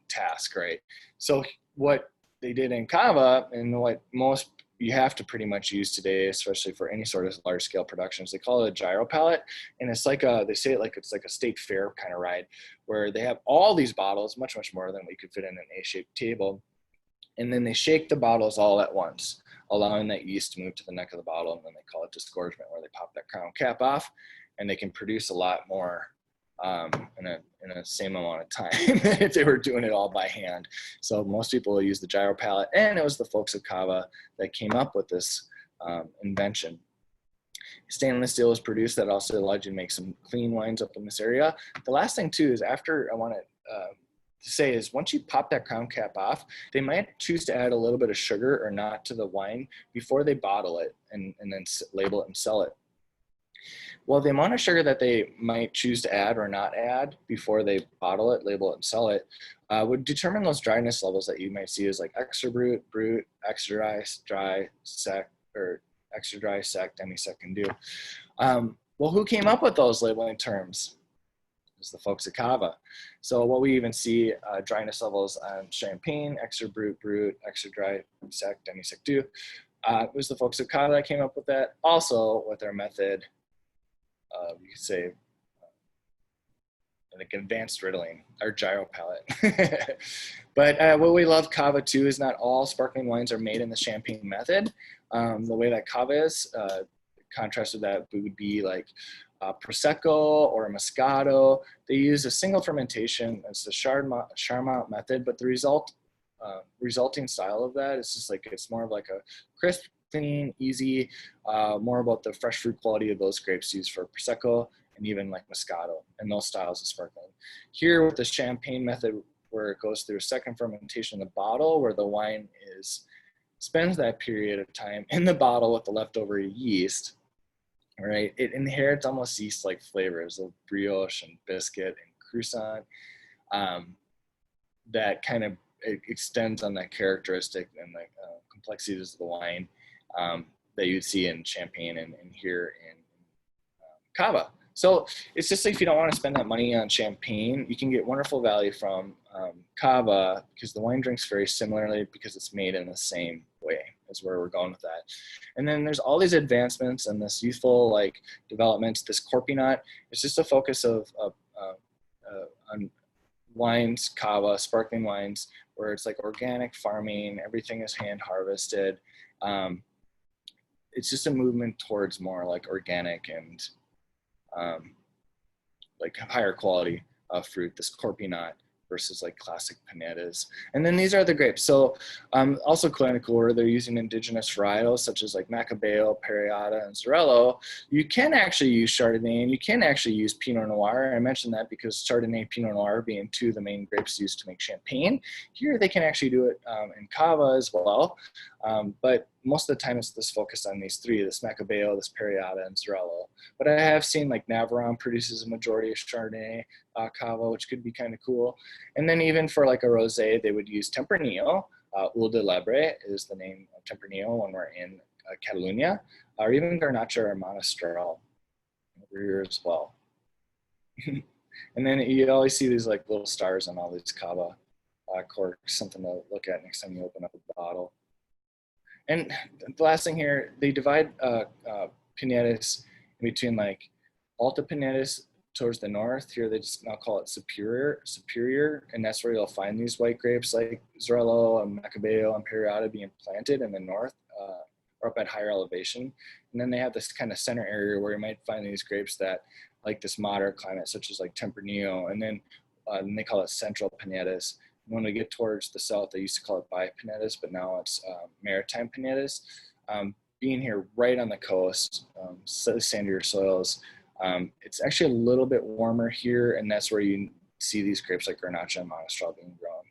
task, right? So what they did in Cava, and what most you have to pretty much use today, especially for any sort of large scale productions, they call it a gyro pallet. And it's like they say it like it's like a state fair kind of ride, where they have all these bottles, much more than we could fit in an A-shaped table. And then they shake the bottles all at once, allowing that yeast to move to the neck of the bottle, and then they call it disgorgement, where they pop that crown cap off, and they can produce a lot more in a same amount of time if they were doing it all by hand. So most people will use the gyro pallet, and it was the folks of Cava that came up with this invention. Stainless steel was produced that also allowed you to make some clean wines up in this area. The last thing too is after I want to say is once you pop that crown cap off, they might choose to add a little bit of sugar or not to the wine before they bottle it and then label it and sell it. Well, the amount of sugar that they might choose to add or not add before they bottle it, label it, and sell it would determine those dryness levels that you might see as like extra brut, extra dry, sec, or extra dry, sec, demi-sec, and dew. Well, who came up with those labeling terms? is the folks at Cava. So what we even see dryness levels on Champagne, extra brut, extra dry, sec, demi-sec too. It was the folks at Cava that came up with that. Also with their method, you could say, like advanced riddling or gyro palette. But what we love Cava too is not all sparkling wines are made in the Champagne method. The way that Cava is, contrast with that would be like Prosecco or Moscato. They use a single fermentation. It's the Charmant method, but the resulting style of that is just like, it's more of like a crisp, clean, easy, more about the fresh fruit quality of those grapes used for Prosecco and even like Moscato and those styles of sparkling. Here with the Champagne method, where it goes through a second fermentation in the bottle, where the wine spends that period of time in the bottle with the leftover yeast, right? It inherits almost yeast-like flavors of brioche and biscuit and croissant that kind of extends on that characteristic and the complexities of the wine that you'd see in Champagne and here in Cava. So it's just like, if you don't want to spend that money on Champagne, you can get wonderful value from Cava, because the wine drinks very similarly because it's made in the same way, is where we're going with that. And then there's all these advancements and this youthful like developments, this Corpinat. It's just a focus of on wines, Cava, sparkling wines, where it's like organic farming, everything is hand harvested. It's just a movement towards more like organic and like higher quality fruit, this Corpinat versus like classic Pinedas. And then these are the grapes. So also kind of cool, where they're using indigenous varietals such as like Macabeo, Parellada, and Xarel-lo. You can actually use Chardonnay and you can actually use Pinot Noir. I mentioned that because Chardonnay, Pinot Noir being two of the main grapes used to make Champagne. Here they can actually do it in Cava as well. But most of the time it's this focus on these three, this Macabeo, this Parellada, and Xarel-lo. But I have seen like Navarone produces a majority of Chardonnay, Cava, which could be kind of cool. And then even for like a rosé, they would use Tempranillo. Huile de Lebre is the name of Tempranillo when we're in Catalonia, or even Garnacha or Monastrell over here as well. And then you always see these like little stars on all these Cava corks, something to look at next time you open up a bottle. And the last thing here, they divide Pinedas in between like Alta Pinedas towards the north. Here they just now call it Superior, and that's where you'll find these white grapes like Xarel-lo and Macabeo and Parellada being planted in the north or up at higher elevation. And then they have this kind of center area where you might find these grapes that like this moderate climate, such as like Tempranillo, and then they call it Central Pinedas. When we get towards the south, they used to call it Bi-Pinedas, but now it's Maritime Pinedas. Being here right on the coast, sandier soils, it's actually a little bit warmer here, and that's where you see these grapes like Garnacha and Monastrell being grown.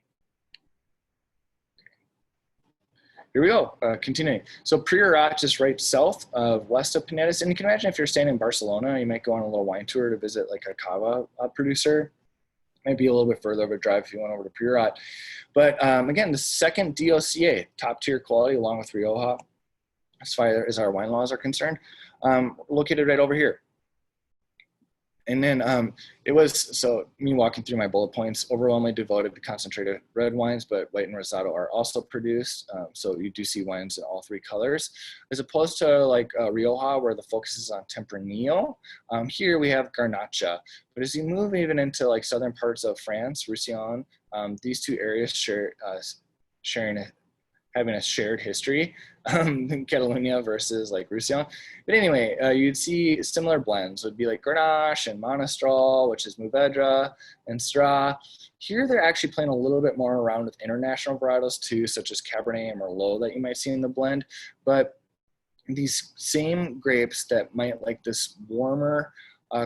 Here we go, continuing. So Priorat, just right south of west of Pinedas. And you can imagine if you're staying in Barcelona, you might go on a little wine tour to visit like a Cava producer. Might be a little bit further of a drive if you went over to Priorat. But again, the second DOCA, top tier quality along with Rioja, as far as our wine laws are concerned, located right over here. And then it was, so me walking through my bullet points, overwhelmingly devoted to concentrated red wines, but white and rosado are also produced. So you do see wines in all three colors, as opposed to like Rioja, where the focus is on Tempranillo. Here we have Garnacha. But as you move even into like southern parts of France, Roussillon, these two areas having a shared history, Catalonia versus like Roussillon. But anyway, you'd see similar blends. It would be like Grenache and Monastrell, which is Mourvedre, and Syrah. Here they're actually playing a little bit more around with international varietals too, such as Cabernet and Merlot that you might see in the blend. But these same grapes that might like this warmer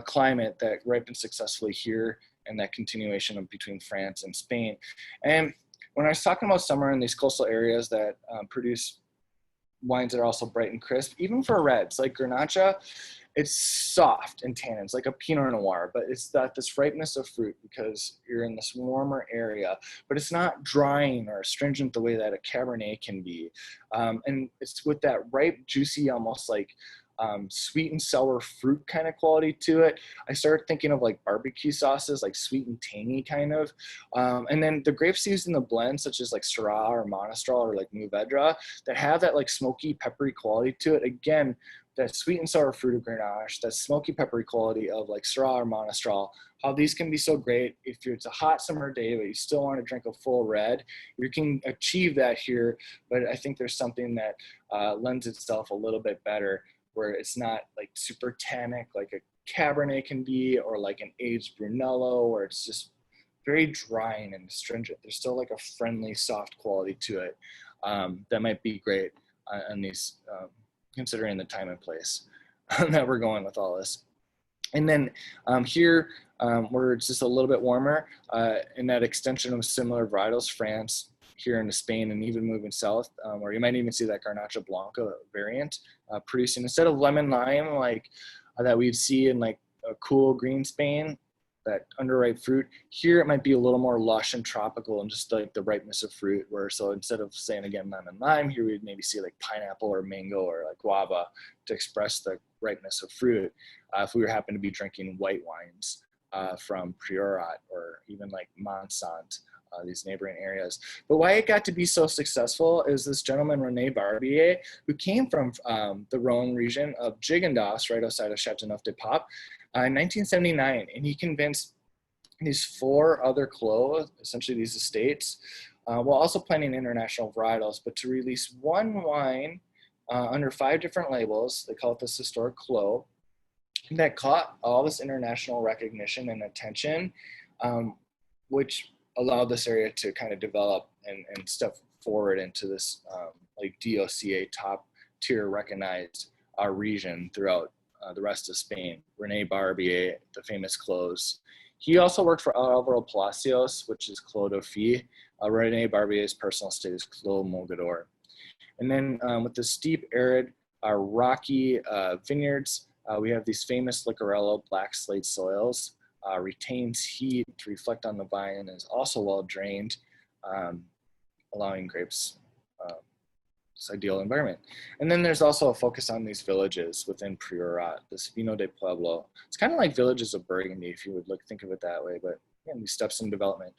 climate that ripen successfully here, and that continuation of between France and Spain. And when I was talking about summer in these coastal areas that produce wines that are also bright and crisp, even for reds, like Garnacha, it's soft in tannins, like a Pinot Noir, but it's got this ripeness of fruit because you're in this warmer area, but it's not drying or astringent the way that a Cabernet can be. And it's with that ripe, juicy, almost like sweet and sour fruit kind of quality to it. I started thinking of like barbecue sauces, like sweet and tangy kind of. And then the grapes used in the blend, such as like Syrah or Monastrell or like Mourvedre, that have that like smoky, peppery quality to it. Again, that sweet and sour fruit of Grenache, that smoky, peppery quality of like Syrah or Monastrell, how these can be so great if it's a hot summer day, but you still want to drink a full red. You can achieve that here, but I think there's something that lends itself a little bit better, where it's not like super tannic like a Cabernet can be, or like an aged Brunello, where it's just very drying and astringent. There's still like a friendly, soft quality to it that might be great on these, considering the time and place that we're going with all this. And then here, where it's just a little bit warmer, in that extension of similar varietals, France, here into Spain, and even moving south, where you might even see that Garnacha Blanca variant producing, instead of lemon lime like that we'd see in like a cool green Spain, that underripe fruit, here it might be a little more lush and tropical and just like the ripeness of fruit, where so instead of saying again lemon lime, here we'd maybe see like pineapple or mango or like guava to express the ripeness of fruit, if we were happen to be drinking white wines from Priorat or even like Monsant, these neighboring areas. But why it got to be so successful is this gentleman, Rene Barbier, who came from the Rhone region of Gigondas, right outside of Châteauneuf-du-Pape, in 1979, and he convinced these 4 other clos, essentially these estates, while also planning international varietals, but to release one wine under 5 different labels. They call it this historic clos, that caught all this international recognition and attention, which allowed this area to kind of develop and step forward into this like DOCA top tier recognized region throughout the rest of Spain. Rene Barbier, the famous clos. He also worked for Alvaro Palacios, which is Clos d'Auffy. Rene Barbier's personal estate is Clos Mogador. And then with the steep, arid, rocky vineyards, we have these famous Licorello black slate soils, retains heat to reflect on the vine, and is also well drained, allowing grapes this ideal environment. And then there's also a focus on these villages within Priorat, this Vino de Pueblo. It's kind of like villages of Burgundy, if you would think of it that way, but again, these steps in development.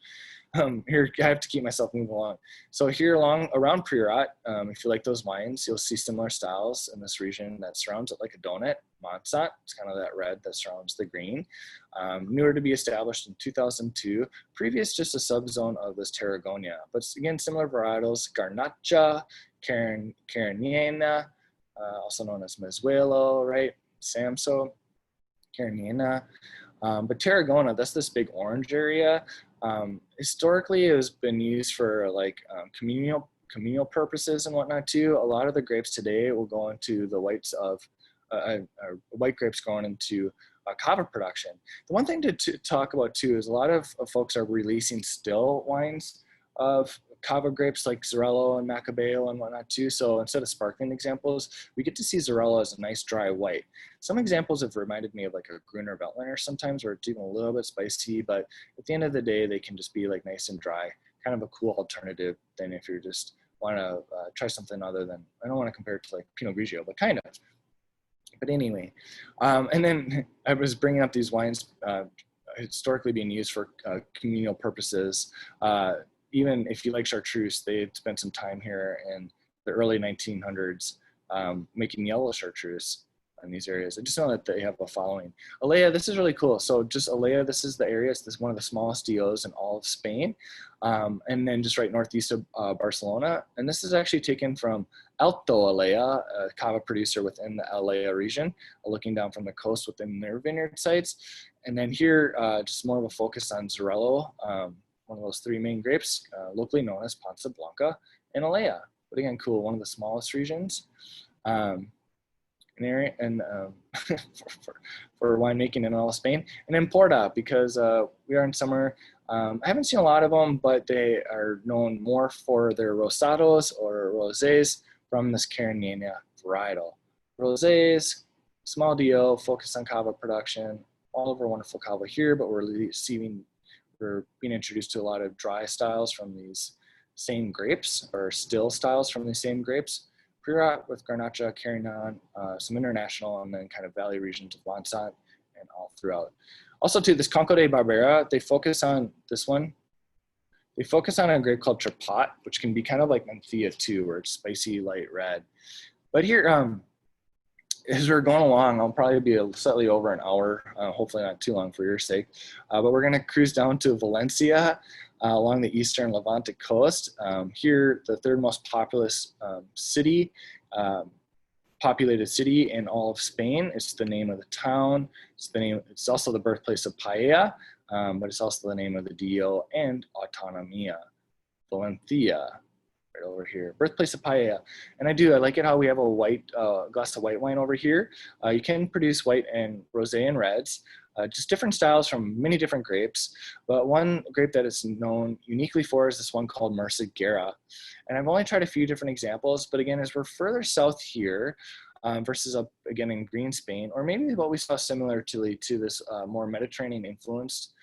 Here, I have to keep myself moving along. So here around Priorat, if you like those wines, you'll see similar styles in this region that surrounds it like a donut. Monsant, it's kind of that red that surrounds the green. Newer to be established in 2002, previous just a subzone of this Tarragona. But again, similar varietals, Garnacha, Carniena, also known as Mezuelo, right? Samso, Carniena. But Tarragona, that's this big orange area. Historically, it has been used for like communal purposes and whatnot too. A lot of the grapes today will go into the whites of white grapes going into cava production. The one thing to talk about too is a lot of folks are releasing still wines of cava grapes like Xarello and Macabeo and whatnot too. So instead of sparkling examples, we get to see Xarello as a nice dry white. Some examples have reminded me of like a Gruner Veltliner sometimes, where it's even a little bit spicy, but at the end of the day, they can just be like nice and dry, kind of a cool alternative than if you just want to try something other than, I don't want to compare it to like Pinot Grigio, but kind of. But anyway, and then I was bringing up these wines historically being used for communal purposes. Even if you like chartreuse, they had spent some time here in the early 1900s making yellow chartreuse in these areas. I just know that they have a following. Alea, this is really cool. So just Alea, this is the area. This is one of the smallest DOs in all of Spain. And then just right northeast of Barcelona. And this is actually taken from Alto Alea, a cava producer within the Alea region, looking down from the coast within their vineyard sites. And then here, just more of a focus on Xarello, one of those 3 main grapes, locally known as Panza Blanca and Alea. But again, cool, one of the smallest regions for winemaking in all of Spain. And then Porta, because we are in summer. I haven't seen a lot of them, but they are known more for their rosados or rosés from this Carniena varietal. Rosés, small DO, focused on cava production, all over wonderful cava here, but we're being introduced to a lot of dry styles from these same grapes, or still styles from the same grapes. Priorat with Garnacha, Carignan, some international, and then kind of valley regions of Lansat and all throughout. Also too, this Conco de Barbera, they focus on this one. They focus on a grape called Trepat, which can be kind of like Manthea too, where it's spicy, light red. But here, as we're going along, I'll probably be slightly over an hour, hopefully not too long for your sake. But we're gonna cruise down to Valencia along the eastern Levante coast. Here, the third most populous city, populated city in all of Spain. It's the name of the town. It's also the birthplace of paella, but it's also the name of the deal and autonomia. Valencia. Right over here, birthplace of paella. And I like it how we have a white glass of white wine over here. You can produce white and rosé and reds, just different styles from many different grapes. But one grape that it's known uniquely for is this one called Murcia. And I've only tried a few different examples, but again, as we're further south here, versus up again in green Spain, or maybe what we saw similarly to this more Mediterranean influenced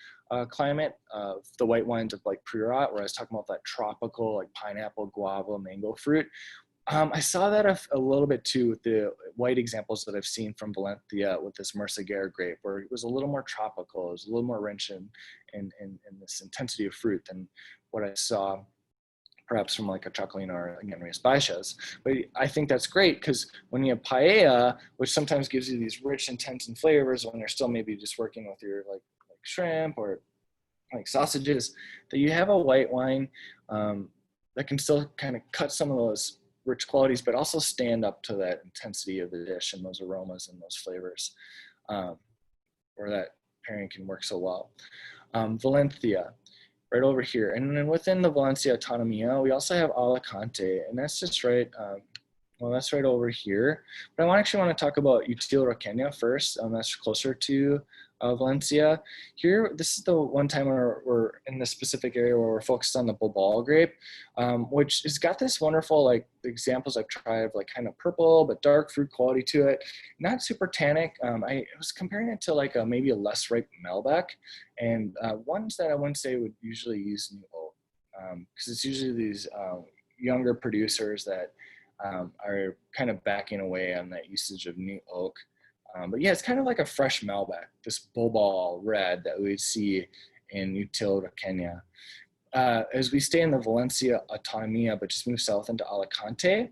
climate of the white wines of like Priorat, where I was talking about that tropical like pineapple, guava, mango fruit. I saw that a little bit too with the white examples that I've seen from Valencia with this Murcia grape, where it was a little more tropical, it was a little more rich in this intensity of fruit than what I saw perhaps from like a Chocolino or again Rías Baixas. But I think that's great because when you have paella, which sometimes gives you these rich, intense flavors when you're still maybe just working with your like shrimp or like sausages, that you have a white wine that can still kind of cut some of those rich qualities, but also stand up to that intensity of the dish and those aromas and those flavors, where that pairing can work so well. Valencia, right over here. And then within the Valencia Autonomia, we also have Alicante, and that's just right, well, that's right over here. But I actually want to talk about Util Roqueña first. That's closer to Valencia. Here, this is the one time where we're in this specific area where we're focused on the Bobal grape, which has got this wonderful, like the examples I've tried of like kind of purple, but dark fruit quality to it. Not super tannic. I was comparing it to like maybe a less ripe Malbec, and ones that I wouldn't say would usually use new oak, because it's usually these younger producers that are kind of backing away on that usage of new oak. But yeah, it's kind of like a fresh Malbec, this Bobal red that we'd see in Util Roqueña. As we stay in the Valencia Autonomia, but just move south into Alicante,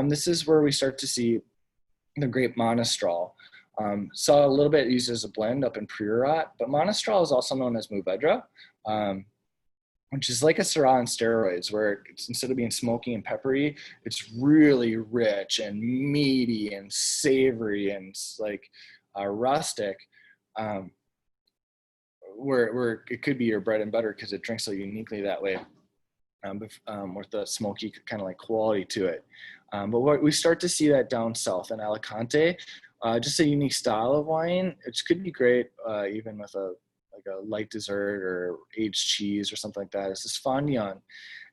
this is where we start to see the grape Monastrell. Saw a little bit used as a blend up in Priorat, but Monastrell is also known as Mourvedre, which is like a Syrah on steroids, where it's, instead of being smoky and peppery, it's really rich and meaty and savory and like rustic, where it could be your bread and butter because it drinks so uniquely that way, with the smoky kind of like quality to it. But what we start to see that down south in Alicante, just a unique style of wine. It could be great even with a light dessert or aged cheese or something like that. It's this fondant.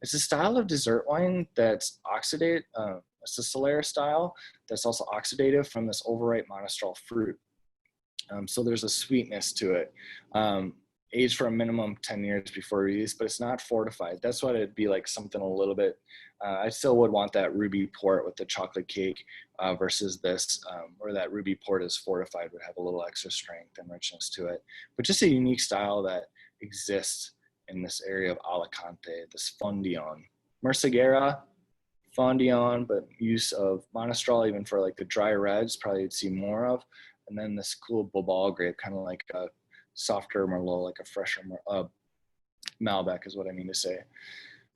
It's a style of dessert wine that's oxidate. It's a cellar style that's also oxidative from this overripe Monastrell fruit. So there's a sweetness to it. Aged for a minimum 10 years before release, but it's not fortified. That's what it'd be like, something a little bit, I still would want that ruby port with the chocolate cake versus this, where that ruby port is fortified, would have a little extra strength and richness to it. But just a unique style that exists in this area of Alicante, this fondant. Murcia, fondant, but use of Monastrell even for like the dry reds, probably you'd see more of. And then this cool Bobal grape, kind of like a softer Merlot, like a fresher Malbec is what I mean to say.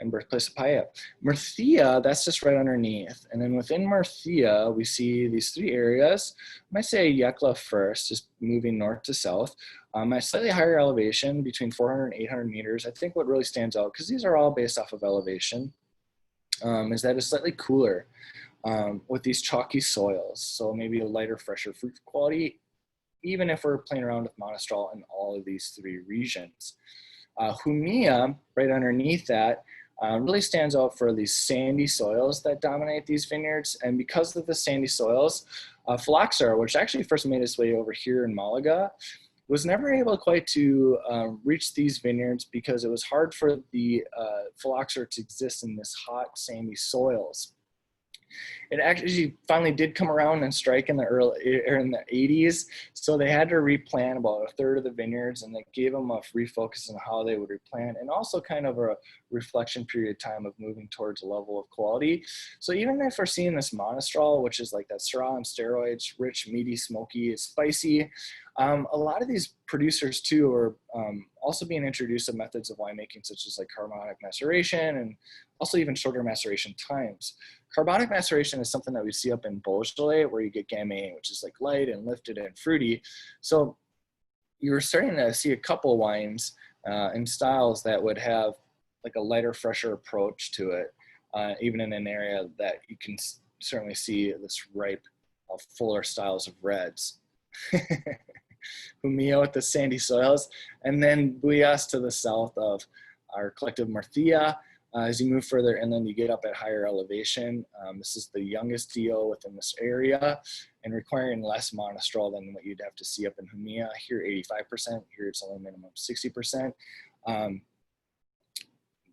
And birthplace of paella. Murcia, that's just right underneath. And then within Murcia, we see these three areas. I might say Yecla first, just moving north to south. At slightly higher elevation, between 400 and 800 meters. I think what really stands out, because these are all based off of elevation, is that it's slightly cooler with these chalky soils. So maybe a lighter, fresher fruit quality, even if we're playing around with Monastrell in all of these three regions. Jumilla, right underneath that, really stands out for these sandy soils that dominate these vineyards. And because of the sandy soils, phylloxera, which actually first made its way over here in Malaga, was never able quite to reach these vineyards because it was hard for the phylloxera to exist in this hot, sandy soils. It actually finally did come around and strike in the in the 80s. So they had to replant about a third of the vineyards, and they gave them a refocus on how they would replant, and also kind of a reflection period of time of moving towards a level of quality. So even if we're seeing this Monastrell, which is like that Syrah on steroids, rich, meaty, smoky, spicy, a lot of these producers too are also being introduced to methods of winemaking such as like carbonic maceration and also even shorter maceration times. Carbonic maceration is something that we see up in Beaujolais, where you get Gamay, which is like light and lifted and fruity. So you're starting to see a couple wines and styles that would have like a lighter, fresher approach to it, even in an area that you can certainly see this ripe, fuller styles of reds. Humillo with the sandy soils, and then Buyas to the south of our collective Murcia. As you move further inland, you get up at higher elevation. This is the youngest DO within this area and requiring less Monastrell than what you'd have to see up in Humilla. Here, 85%. Here, it's only minimum 60%.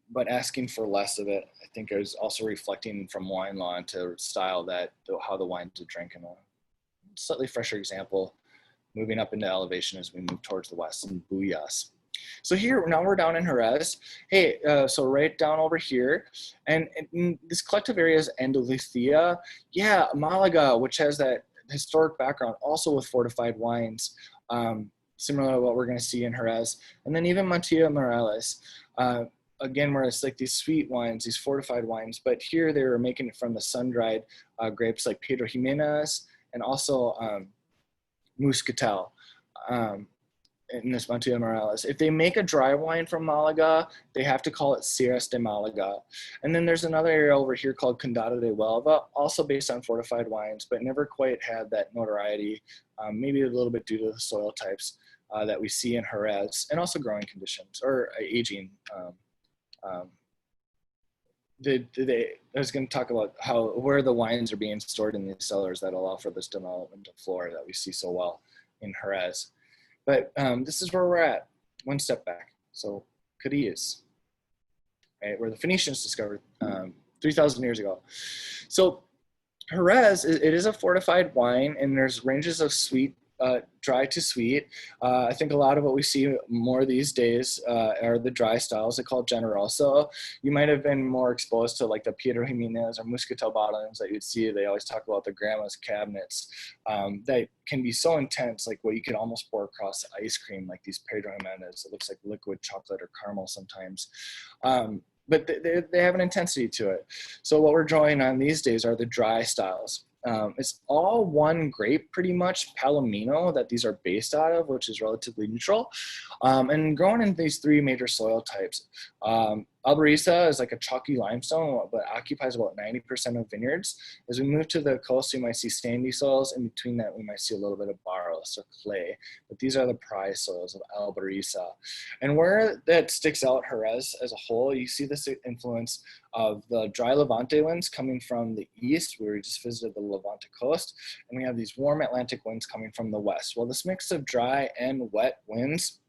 But asking for less of it, I think, is also reflecting from wine law into style that how the wine to drink. In a slightly fresher example, moving up into elevation as we move towards the west in Buyas. So here, now we're down in Jerez. Hey, so right down over here, and this collective area is Andalucia. Yeah, Malaga, which has that historic background, also with fortified wines, similar to what we're going to see in Jerez. And then even Montilla Morelos, again, where it's like these sweet wines, these fortified wines, but here they were making it from the sun-dried grapes like Pedro Jimenez and also Muscatel. In this Montilla Morelos. If they make a dry wine from Malaga, they have to call it Sierras de Málaga. And then there's another area over here called Condado de Huelva, also based on fortified wines, but never quite had that notoriety, maybe a little bit due to the soil types that we see in Jerez, and also growing conditions, or aging. I was going to talk about where the wines are being stored in these cellars that allow for this development of flora that we see so well in Jerez. But this is where we're at, one step back. So Cadiz, right, where the Phoenicians discovered 3,000 years ago. So Jerez, it is a fortified wine, and there's ranges of sweet, dry to sweet. I think a lot of what we see more these days are the dry styles. They call it Generoso. You might have been more exposed to like the Pedro Jimenez or Muscatel bottlings that you'd see. They always talk about the grandma's cabinets that can be so intense, like what you could almost pour across ice cream, like these Pedro Jimenez. It looks like liquid chocolate or caramel sometimes. But they have an intensity to it. So what we're drawing on these days are the dry styles. It's all one grape, pretty much, Palomino, that these are based out of, which is relatively neutral, and grown in these three major soil types. Albariza is like a chalky limestone, but occupies about 90% of vineyards. As we move to the coast, you might see sandy soils. In between that, we might see a little bit of barros or clay, but these are the prize soils of Albariza. And where that sticks out Jerez as a whole, you see this influence of the dry Levante winds coming from the east, where we just visited the Levante coast, and we have these warm Atlantic winds coming from the west. Well, this mix of dry and wet winds,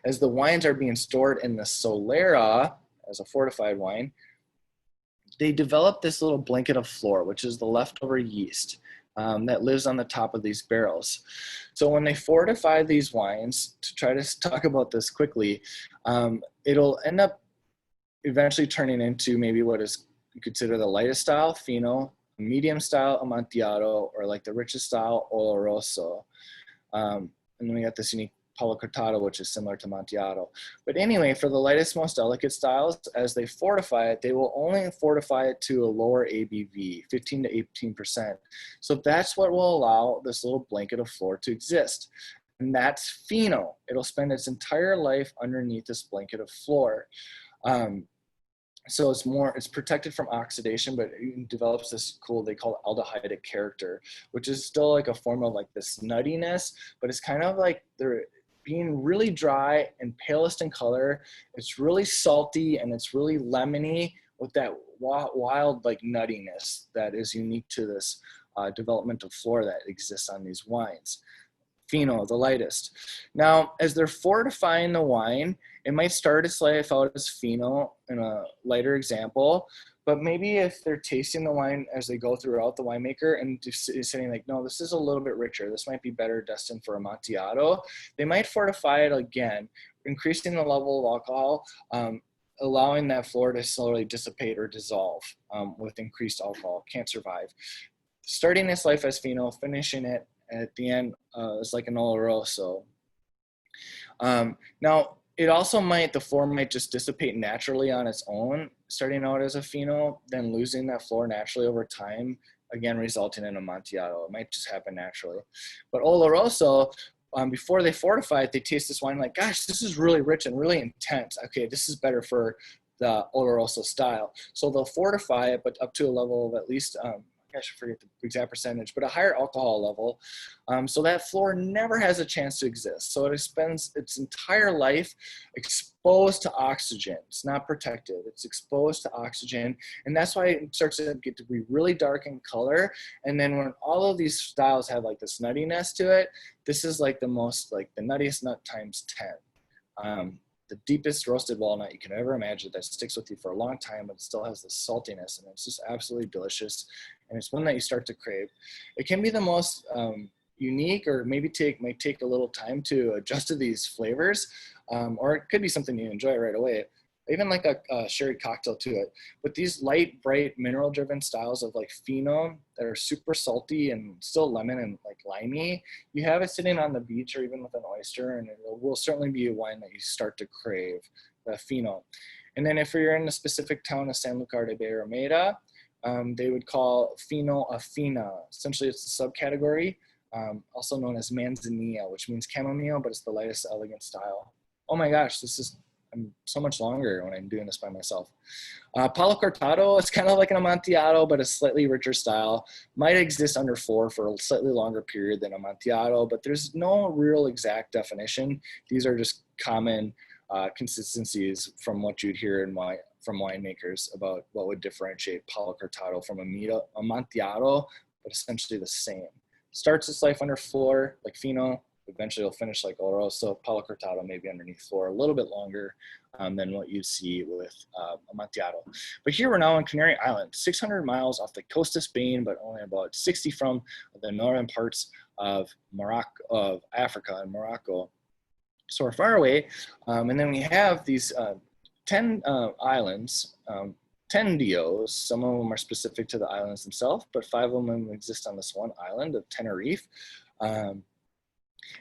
as the wines are being stored in the solera as a fortified wine, they develop this little blanket of flora, which is the leftover yeast that lives on the top of these barrels. So when they fortify these wines, to try to talk about this quickly, it'll end up eventually turning into maybe what is considered the lightest style, Fino, medium style, Amontillado, or like the richest style, Oloroso. And then we got this unique Palo Cortado, which is similar to Amontillado. But anyway, for the lightest, most delicate styles, as they fortify it, they will only fortify it to a lower ABV, 15 to 18%. So that's what will allow this little blanket of flora to exist. And that's Fino. It'll spend its entire life underneath this blanket of flora. So it's protected from oxidation, but it develops this cool, they call it aldehydic character, which is still like a form of like this nuttiness, but it's kind of like they're being really dry and palest in color. It's really salty and it's really lemony with that wild like nuttiness that is unique to this development of flora that exists on these wines. Fino, the lightest. Now, as they're fortifying the wine, It might start its life out as Fino in a lighter example, but maybe if they're tasting the wine as they go throughout the winemaker and just saying like, no, this is a little bit richer, this might be better destined for Amontillado, they might fortify it again, increasing the level of alcohol, allowing that flor to slowly dissipate or dissolve with increased alcohol. Can't survive. Starting its life as Fino, finishing it at the end is like an Oloroso. Now, it also might, the flor might just dissipate naturally on its own, starting out as a Fino, then losing that flor naturally over time, again, resulting in Amontillado. It might just happen naturally. But Oloroso, before they fortify it, they taste this wine like, gosh, this is really rich and really intense. Okay, this is better for the Oloroso style. So they'll fortify it, but up to a level of at least, I should forget the exact percentage, but a higher alcohol level. So that flor never has a chance to exist. So it spends its entire life exposed to oxygen. It's not protected, it's exposed to oxygen. And that's why it starts to get to be really dark in color. And then when all of these styles have like this nuttiness to it, this is like the most, like the nuttiest nut times 10. The deepest roasted walnut you can ever imagine that sticks with you for a long time, but it still has this saltiness, and it's just absolutely delicious. And it's one that you start to crave. It can be the most unique, or maybe might take a little time to adjust to these flavors, or it could be something you enjoy right away. Even like a sherry cocktail to it. But these light, bright, mineral-driven styles of like Fino that are super salty and still lemon and like limey, you have it sitting on the beach or even with an oyster, and it will certainly be a wine that you start to crave, the Fino. And then if you're in the specific town of Sanlúcar de Barrameda, they would call Fino a Fina. Essentially, it's a subcategory, also known as Manzanilla, which means chamomile, but it's the lightest elegant style. Oh my gosh, I'm so much longer when I'm doing this by myself. Palo Cortado is kind of like an Amontillado, but a slightly richer style. Might exist under flor for a slightly longer period than Amontillado, but there's no real exact definition. These are just common consistencies from what you'd hear from winemakers about what would differentiate Palo Cortado from Amontillado, but essentially the same. Starts its life under flor, like Fino. Eventually it'll finish like Oloroso. Palo Cortado maybe underneath flor a little bit longer than what you see with Amontillado. But here we're now on Canary Island, 600 miles off the coast of Spain, but only about 60 from the northern parts of Africa and Morocco. So we're far away. And then we have these 10 islands, 10 dios. Some of them are specific to the islands themselves, but 5 of them exist on this one island of Tenerife.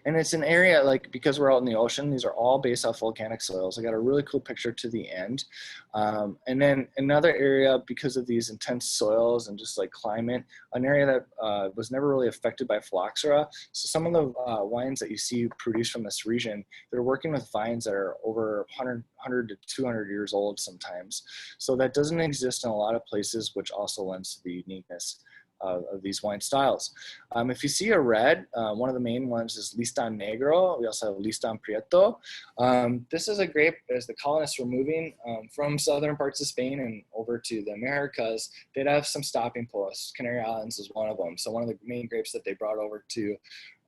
And it's an area, like, because we're out in the ocean, these are all based off volcanic soils. I got a really cool picture to the end. And then another area, because of these intense soils and just like climate, an area that was never really affected by phylloxera. So some of the wines that you see produced from this region, they're working with vines that are over 100 to 200 years old sometimes. So that doesn't exist in a lot of places, which also lends to the uniqueness of these wine styles. If you see a red, one of the main ones is Listan Negro. We also have Listan Prieto. This is a grape, as the colonists were moving from southern parts of Spain and over to the Americas, they'd have some stopping posts. Canary Islands is one of them. So one of the main grapes that they brought over to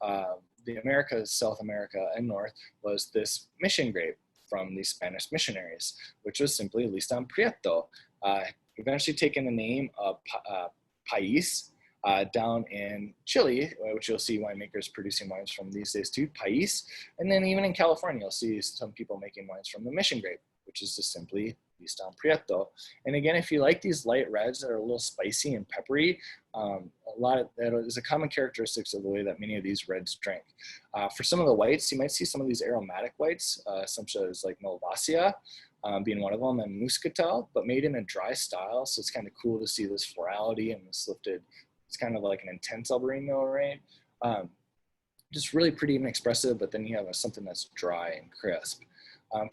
the Americas, South America and North, was this mission grape from the Spanish missionaries, which was simply Listan Prieto. Eventually taking the name of País, down in Chile, which you'll see winemakers producing wines from these days too, País. And then even in California, you'll see some people making wines from the mission grape, which is just simply Listan Prieto. And again, if you like these light reds that are a little spicy and peppery, that is a common characteristic of the way that many of these reds drink. For some of the whites, you might see some of these aromatic whites, such as like Malvasia, being one of them, and Muscatel, but made in a dry style. So it's kind of cool to see this florality and this lifted, it's kind of like an intense Albarino, right? Just really pretty and expressive, but then you have something that's dry and crisp.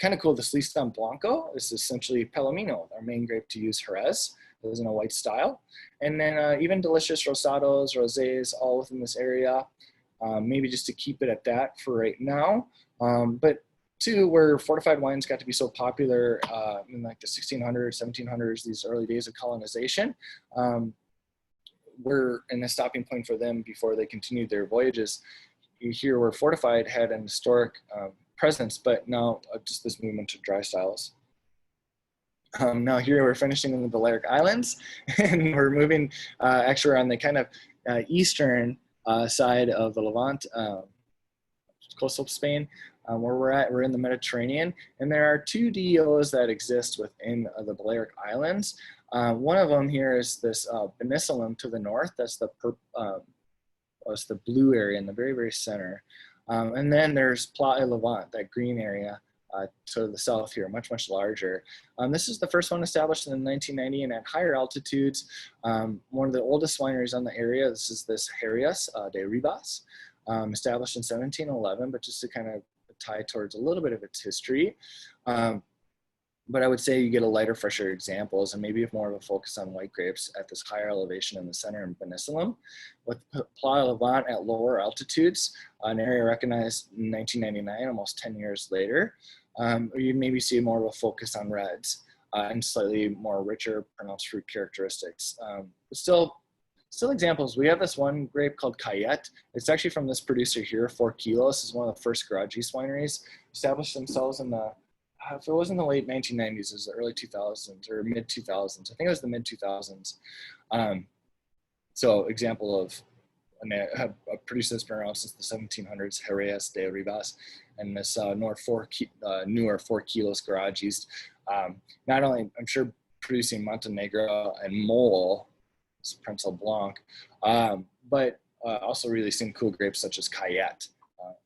Kind of cool, this Listan Blanco is essentially Palomino, our main grape to use Jerez. It is in a white style. And then even delicious Rosados, Rosés, all within this area. Maybe just to keep it at that for right now. But too, where fortified wines got to be so popular in like the 1600s, 1700s, these early days of colonization, were in a stopping point for them before they continued their voyages. Here where fortified had an historic presence, but now just this movement to dry styles. Now here we're finishing in the Balearic Islands, and we're moving, actually we're on the kind of eastern side of the Levant, coastal Spain, where we're in the Mediterranean, and there are two DEOs that exist within the Balearic Islands. One of them here is this peninsula to the north. That's the blue area in the very, very center. And then there's Plateau Levant, that green area to the south here, much, much larger. This is the first one established in 1990 and at higher altitudes. One of the oldest wineries on the area, this is this Asturias de Ribas, established in 1711, but just to kind of tie towards a little bit of its history. But I would say you get a lighter, fresher examples and maybe more of a focus on white grapes at this higher elevation in the center and peninsulum. With Plateau Levant at lower altitudes, an area recognized in 1999, almost 10 years later, you maybe see more of a focus on reds and slightly more richer pronounced fruit characteristics. Still examples. We have this one grape called Cayette. It's actually from this producer here, 4 Kilos. This is one of the first garage yeast wineries. Established themselves in the, if it wasn't the late 1990s, it was the early 2000s or mid 2000s. I think it was the mid 2000s. So example of a producer that's been around since the 1700s, Jerez de Ribas, and this newer 4 Kilos garage yeast. Not only, I'm sure, producing Montenegro and Mole, Prensel Blanc, but also releasing cool grapes such as Cayette.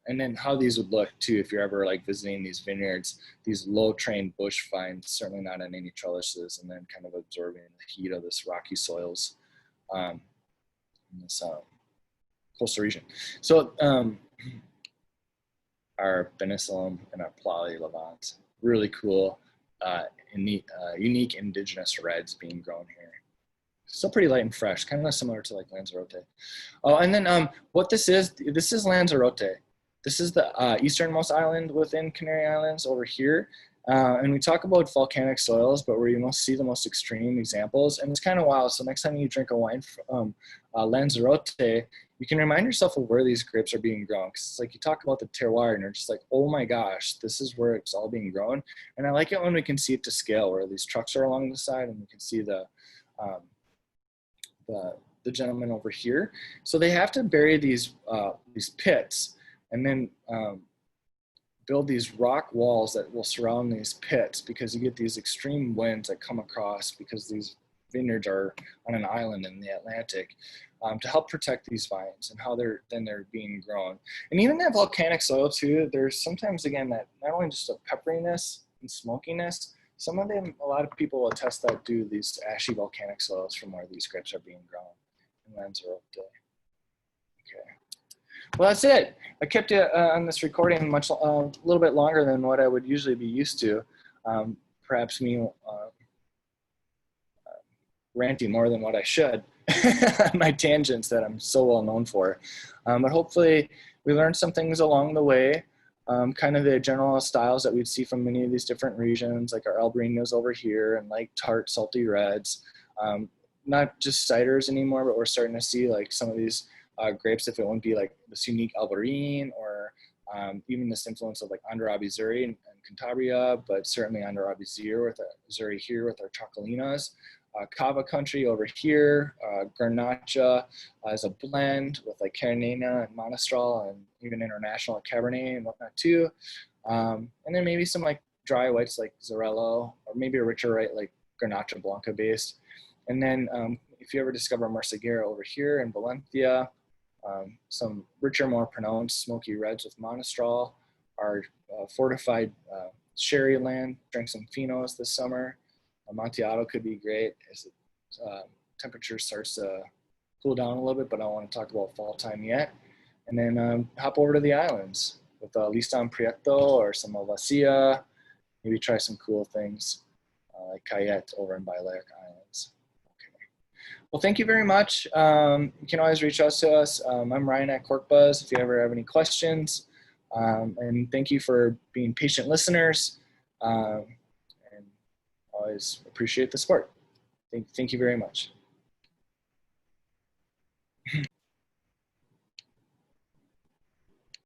And then how these would look too, if you're ever like visiting these vineyards, these low trained bush vines, certainly not on any trellises, and then kind of absorbing the heat of this rocky soils in this coastal region. So our Penicillum and our Plateau Levant, really cool, unique indigenous reds being grown here. Still pretty light and fresh, kind of similar to like Lanzarote. Oh, and then what this is Lanzarote. This is the easternmost island within Canary Islands over here. And we talk about volcanic soils, but where you most see the most extreme examples. And it's kind of wild. So next time you drink a wine from Lanzarote, you can remind yourself of where these grapes are being grown. Because it's like you talk about the terroir and you're just like, oh my gosh, this is where it's all being grown. And I like it when we can see it to scale, where these trucks are along the side and we can see the gentleman over here. So they have to bury these pits and then build these rock walls that will surround these pits, because you get these extreme winds that come across because these vineyards are on an island in the Atlantic, to help protect these vines and how they're being grown. And even that volcanic soil too, there's sometimes, again, that not only just a pepperiness and smokiness, some of them, a lot of people attest that do these ashy volcanic soils from where these grapes are being grown in Lanzarote. Okay. Well, that's it. I kept it on this recording a little bit longer than what I would usually be used to. Perhaps me ranting more than what I should on my tangents that I'm so well known for. But hopefully we learned some things along the way. Kind of the general styles that we'd see from many of these different regions, like our Albarinos over here, and like tart, salty reds. Not just ciders anymore, but we're starting to see like some of these grapes, if it wouldn't be like this unique Albarine, or even this influence of like Andarabi Zuri and Cantabria, but certainly Andarabi Zuri here with our Chocolinas. Cava country over here, Garnacha as a blend with like Carinena and Monastrell, and even international Cabernet and whatnot too. And then maybe some like dry whites like Zorello, or maybe a richer white like Garnacha Blanca based. And then if you ever discover Marseguera over here in Valencia, some richer, more pronounced smoky reds with Monastrell. Our fortified sherry land, drank some Finos this summer. Amontillado could be great as temperature starts to cool down a little bit, but I don't want to talk about fall time yet. And then hop over to the islands with Listan Prieto or some Malvasia. Maybe try some cool things like Cayette over in Balearic Islands. Okay. Well, thank you very much. You can always reach out to us. I'm Ryan at Corkbuzz if you ever have any questions. And thank you for being patient listeners. And always appreciate the support. Thank you very much.